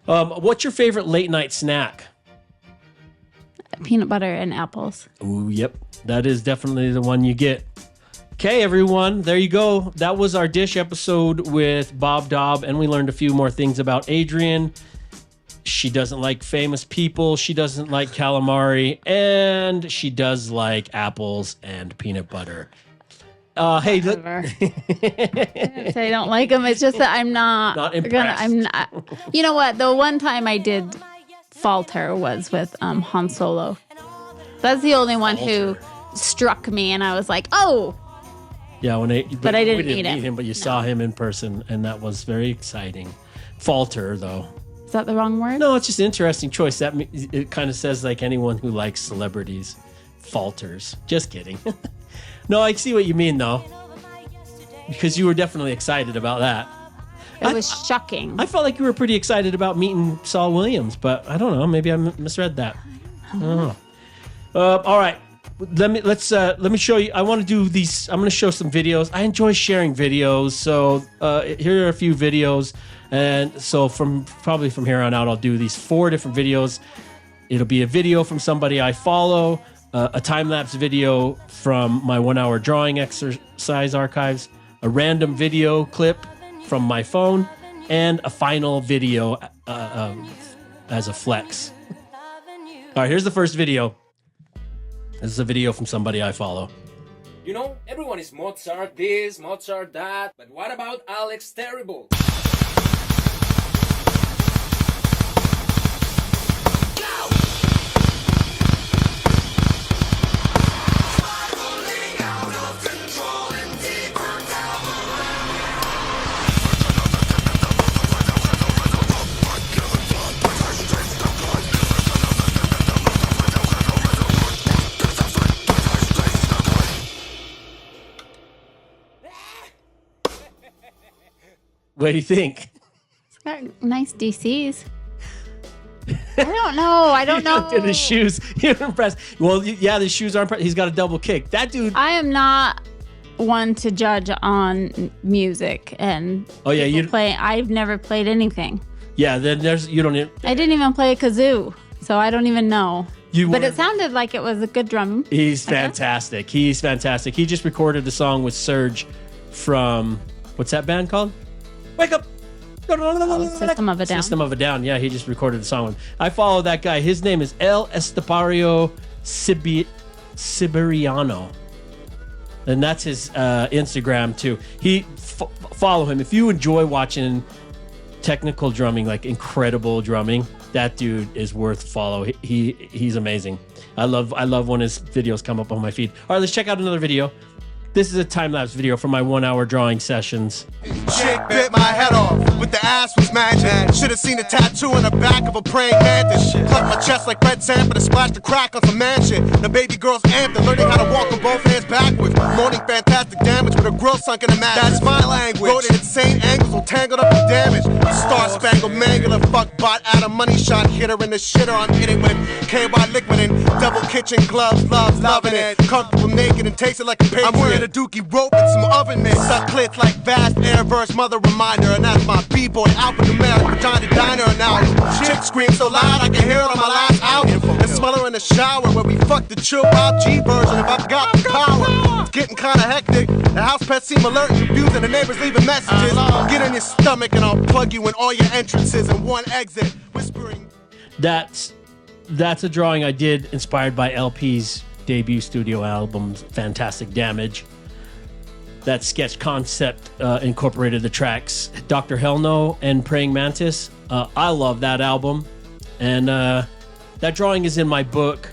What's your favorite late night snack? Peanut butter and apples. Ooh, yep. That is definitely the one you get. Okay, everyone. There you go. That was our dish episode with Bob Dobb, and we learned a few more things about Adrian. She doesn't like famous people. She doesn't like calamari, and she does like apples and peanut butter. Hey, look. Whatever. I say I don't like them. It's just that I'm not impressed. I'm not. You know what? The one time I did falter was with Han Solo. That's the only one who struck me, and I was like, "Oh." Yeah, But I didn't we eat meet it. him, but you saw him in person, and that was very exciting. Falter, though. Is that the wrong word? No, it's just an interesting choice. It kind of says like anyone who likes celebrities falters. Just kidding. No, I see what you mean, though, because you were definitely excited about that. It was shocking. I felt like you were pretty excited about meeting Saul Williams, but I don't know. Maybe I misread that. I don't know. All right. Let me show you. I want to do these. I'm going to show some videos. I enjoy sharing videos, so here are a few videos, and so probably from here on out, I'll do these 4 different videos. It'll be a video from somebody I follow, a time-lapse video from my 1-hour drawing exercise archives, a random video clip from my phone, and a final video as a flex. All right, here's the first video. This is a video from somebody I follow. You know, everyone is Mozart this, Mozart that, but what about Alex Terrible? What do you think? It's got nice DCs. I don't know. I don't know. Look at his shoes. You're impressed. Well, yeah, the shoes aren't. He's got a double kick. That dude. I am not one to judge on music and. Oh yeah, people play. I've never played anything. Yeah, then you don't. I didn't even play a kazoo, so I don't even know. But weren't- it sounded like it was a good drum. He's fantastic. He's fantastic. He just recorded a song with Serge from what's that band called? Wake up. System of a Down. System of a Down. Yeah, he just recorded a song with. I follow that guy. His name is El Estepario Siberiano. And that's his Instagram too. Follow him. If you enjoy watching technical drumming, like incredible drumming, that dude is worth follow. He's amazing. I love when his videos come up on my feed. All right, let's check out another video. This is a time-lapse video from my 1-hour drawing sessions. Chick bit my head off, but the ass was magic. Should've seen a tattoo on the back of a praying mantis. Plucked my chest like red sand, but it splashed a crack on some man shit. The baby girl's amped and learning how to walk on both hands backwards. Moaning fantastic damage with her grill sunk in a mattress. That's my language. Wrote at insane angles, all tangled up and damaged. Star-spangled mangler, fuck bot out of money shot. Hit her in the shitter, I'm in it with KY liquid and double kitchen gloves. Loves loving it. Comfortable naked and tasted like a patriot. I'm wearing a dookie rope and some oven mitts. Suck clits like vast air verse, mother reminder. And that's my b-boy alphanumeric vagina diner now. Chick scream so loud I can hear it on my last album. And smell her in the shower where we fuck the chill out G version. If I've got the power, it's getting kinda hectic. The house pets seem alert and confused and the neighbors leaving messages. Get in your stomach and I'll plug you in all your entrances and one exit. Whispering. That's a drawing I did inspired by LP's debut studio album, Fantastic Damage. That sketch concept incorporated the tracks Dr. Hell No and Praying Mantis. I love that album. And that drawing is in my book,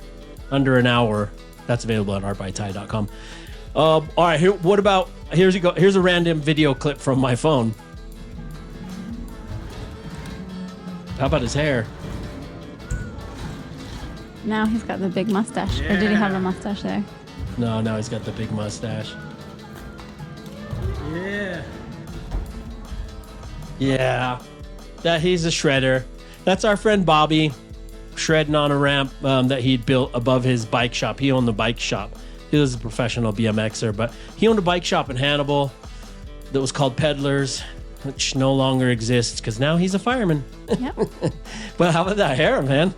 Under an Hour. That's available at artbytie.com. All right, here's a random video clip from my phone. How about his hair? Now he's got the big mustache. Or did he have a mustache there? No, now he's got the big mustache. Yeah. He's a shredder. That's our friend Bobby shredding on a ramp that he'd built above his bike shop. He owned the bike shop. He was a professional BMXer, but he owned a bike shop in Hannibal that was called Peddlers, which no longer exists because now he's a fireman. Yep. But how about that hair, man?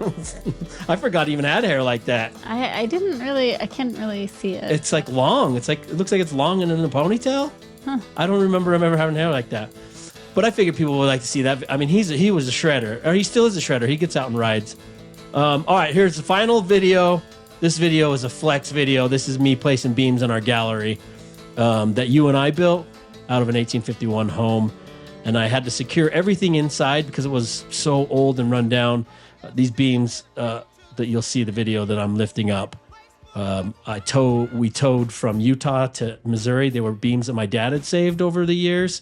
I forgot he even had hair like that. I can't really see it. It's like long. It looks like it's long and in a ponytail. Huh. I don't remember him ever having hair like that. But I figured people would like to see that. I mean, he was a shredder, or he still is a shredder. He gets out and rides. All right, here's the final video. This video is a flex video. This is me placing beams in our gallery that you and I built out of an 1851 home. And I had to secure everything inside because it was so old and run down. These beams that you'll see the video that I'm lifting up. We towed from Utah to Missouri. They were beams that my dad had saved over the years.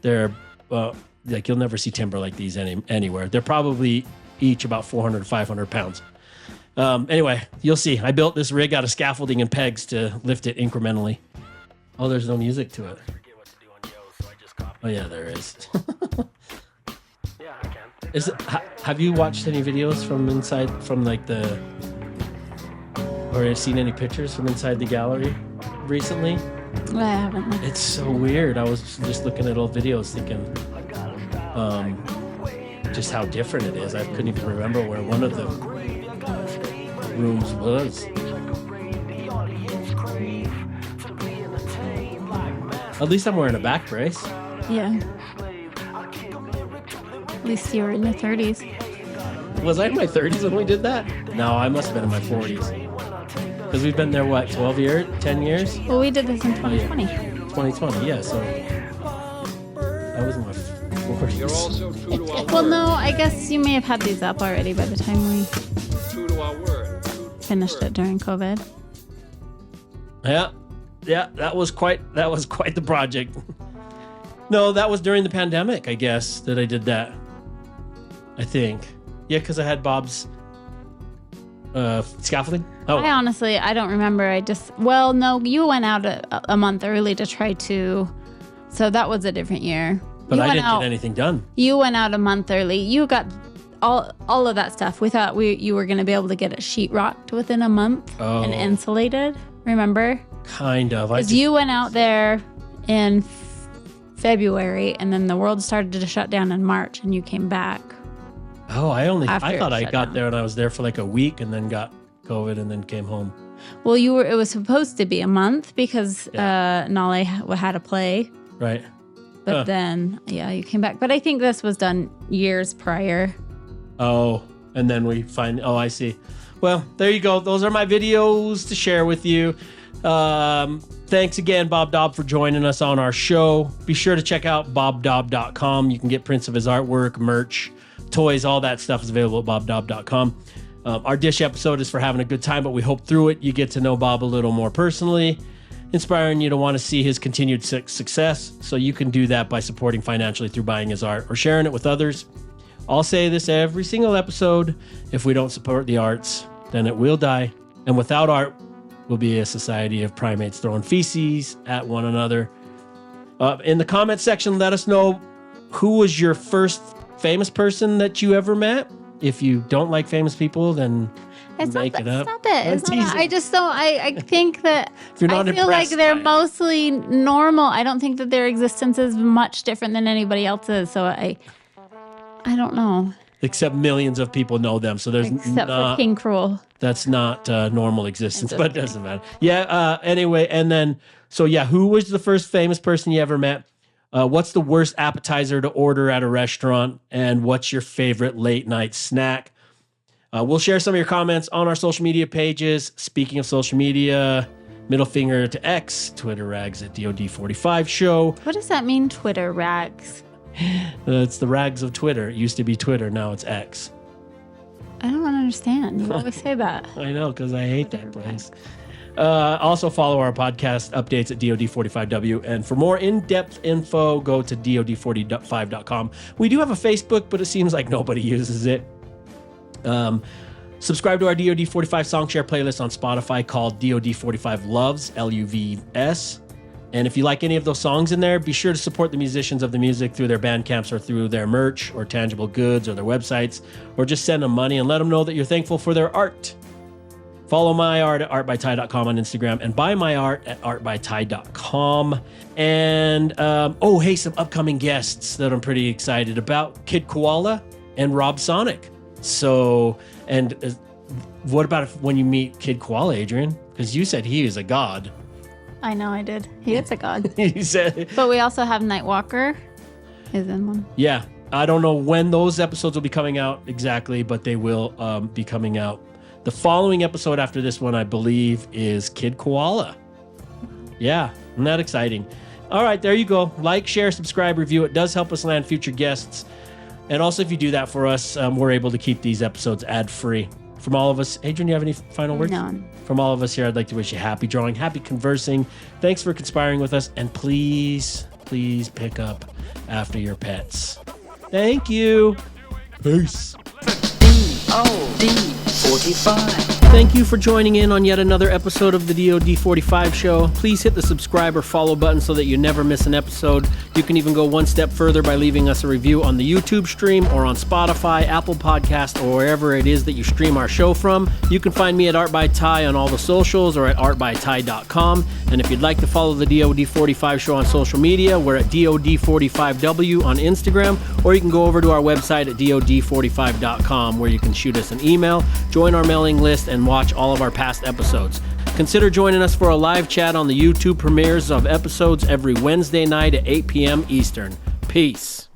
They're like, you'll never see timber like these anywhere. They're probably each about 400 to 500 pounds. Anyway, you'll see. I built this rig out of scaffolding and pegs to lift it incrementally. Oh, there's no music to it. Oh yeah, there is. Have you watched any videos from inside, or seen any pictures from inside the gallery recently? I haven't. It's so weird. I was just looking at old videos thinking just how different it is. I couldn't even remember where one of the rooms was. At least I'm wearing a back brace. Yeah. At least you were in your 30s. Was I in my 30s when we did that? No, I must have been in my 40s. Because we've been there, what, 12 years? 10 years? Well, we did this in 2020. 2020, yeah, so that was in my 40s. You're also true to our Well, word. no, I guess you may have had these up already by the time we True to our word. finished it during COVID. Yeah, that was quite the project. No, that was during the pandemic, I guess, that I did that. I think. Yeah, because I had Bob's scaffolding. Oh, I don't remember. No, you went out a month early to try to, so that was a different year. but I didn't get anything done. You went out a month early. You got all of that stuff. We thought you were going to be able to get it sheetrocked within a month and insulated. Remember? Kind of. Because you went out there in February, and then the world started to shut down in March, and you came back. Oh, I thought I shut got down. there and I was there for like a week and then got COVID and then came home. Well, it was supposed to be a month because Nale had to play. Right. But then, you came back. But I think this was done years prior. Oh, and then I see. Well, there you go. Those are my videos to share with you. Thanks again, Bob Daub, for joining us on our show. Be sure to check out bobdaub.com. You can get prints of his artwork, merch, toys, all that stuff is available at bobdaub.com. Our dish episode is for having a good time, but we hope through it you get to know Bob a little more personally, inspiring you to want to see his continued success. So you can do that by supporting financially through buying his art or sharing it with others. I'll say this every single episode: if we don't support the arts, then it will die. And without art, we'll be a society of primates throwing feces at one another. In the comment section, let us know who was your first famous person that you ever met. If you don't like famous people, then It's Make not, it up. Stop it. I'm It's not that. teasing. I just don't. I think that If you're not I feel like impressed they're by it. mostly normal. I don't think that their existence is much different than anybody else's. So I don't know. Except millions of people know them, so there's Except not, for King Cruel. that's not normal existence, but it doesn't matter. Yeah. Anyway, and then who was the first famous person you ever met? What's the worst appetizer to order at a restaurant? And what's your favorite late night snack? We'll share some of your comments on our social media pages. Speaking of social media, middle finger to X, Twitter rags at DOD45 Show. What does that mean, Twitter rags? It's the rags of Twitter. It used to be Twitter, now it's X. I don't understand. You always say that. I know, because I hate that place. Also follow our podcast updates at DOD45W. And for more in-depth info, go to DOD45.com. We do have a Facebook, but it seems like nobody uses it. Subscribe to our DOD45 song share playlist on Spotify called DOD45 Loves, LUVS. And if you like any of those songs in there, be sure to support the musicians of the music through their band camps or through their merch or tangible goods or their websites, or just send them money and let them know that you're thankful for their art. Follow my art at artbyty.com on Instagram and buy my art at artbyty.com. And, hey, some upcoming guests that I'm pretty excited about. Kid Koala and Rob Sonic. So, and what about when you meet Kid Koala, Adrian? Because you said he is a god. I know I did. He is a god. He said, But we also have Nightwalker is in one. yeah. I don't know when those episodes will be coming out exactly, but they will be coming out. The following episode after this one, I believe, is Kid Koala. Yeah, isn't that exciting? All right, there you go. Like, share, subscribe, review. It does help us land future guests. And also, if you do that for us, we're able to keep these episodes ad-free. From all of us, Adrian, you have any final words? None. From all of us here, I'd like to wish you happy drawing, happy conversing. Thanks for conspiring with us. And please, please pick up after your pets. Thank you. Peace. DOD45. Thank you for joining in on yet another episode of the DOD45 Show. Please hit the subscribe or follow button so that you never miss an episode. You can even go one step further by leaving us a review on the YouTube stream or on Spotify, Apple Podcast, or wherever it is that you stream our show from. You can find me at Art by Ty on all the socials or at artbyty.com. And if you'd like to follow the DOD45 Show on social media, we're at DOD45W on Instagram, or you can go over to our website at DOD45.com where you can shoot us an email, join our mailing list, and watch all of our past episodes. Consider joining us for a live chat on the YouTube premieres of episodes every Wednesday night at 8 p.m. Eastern. Peace.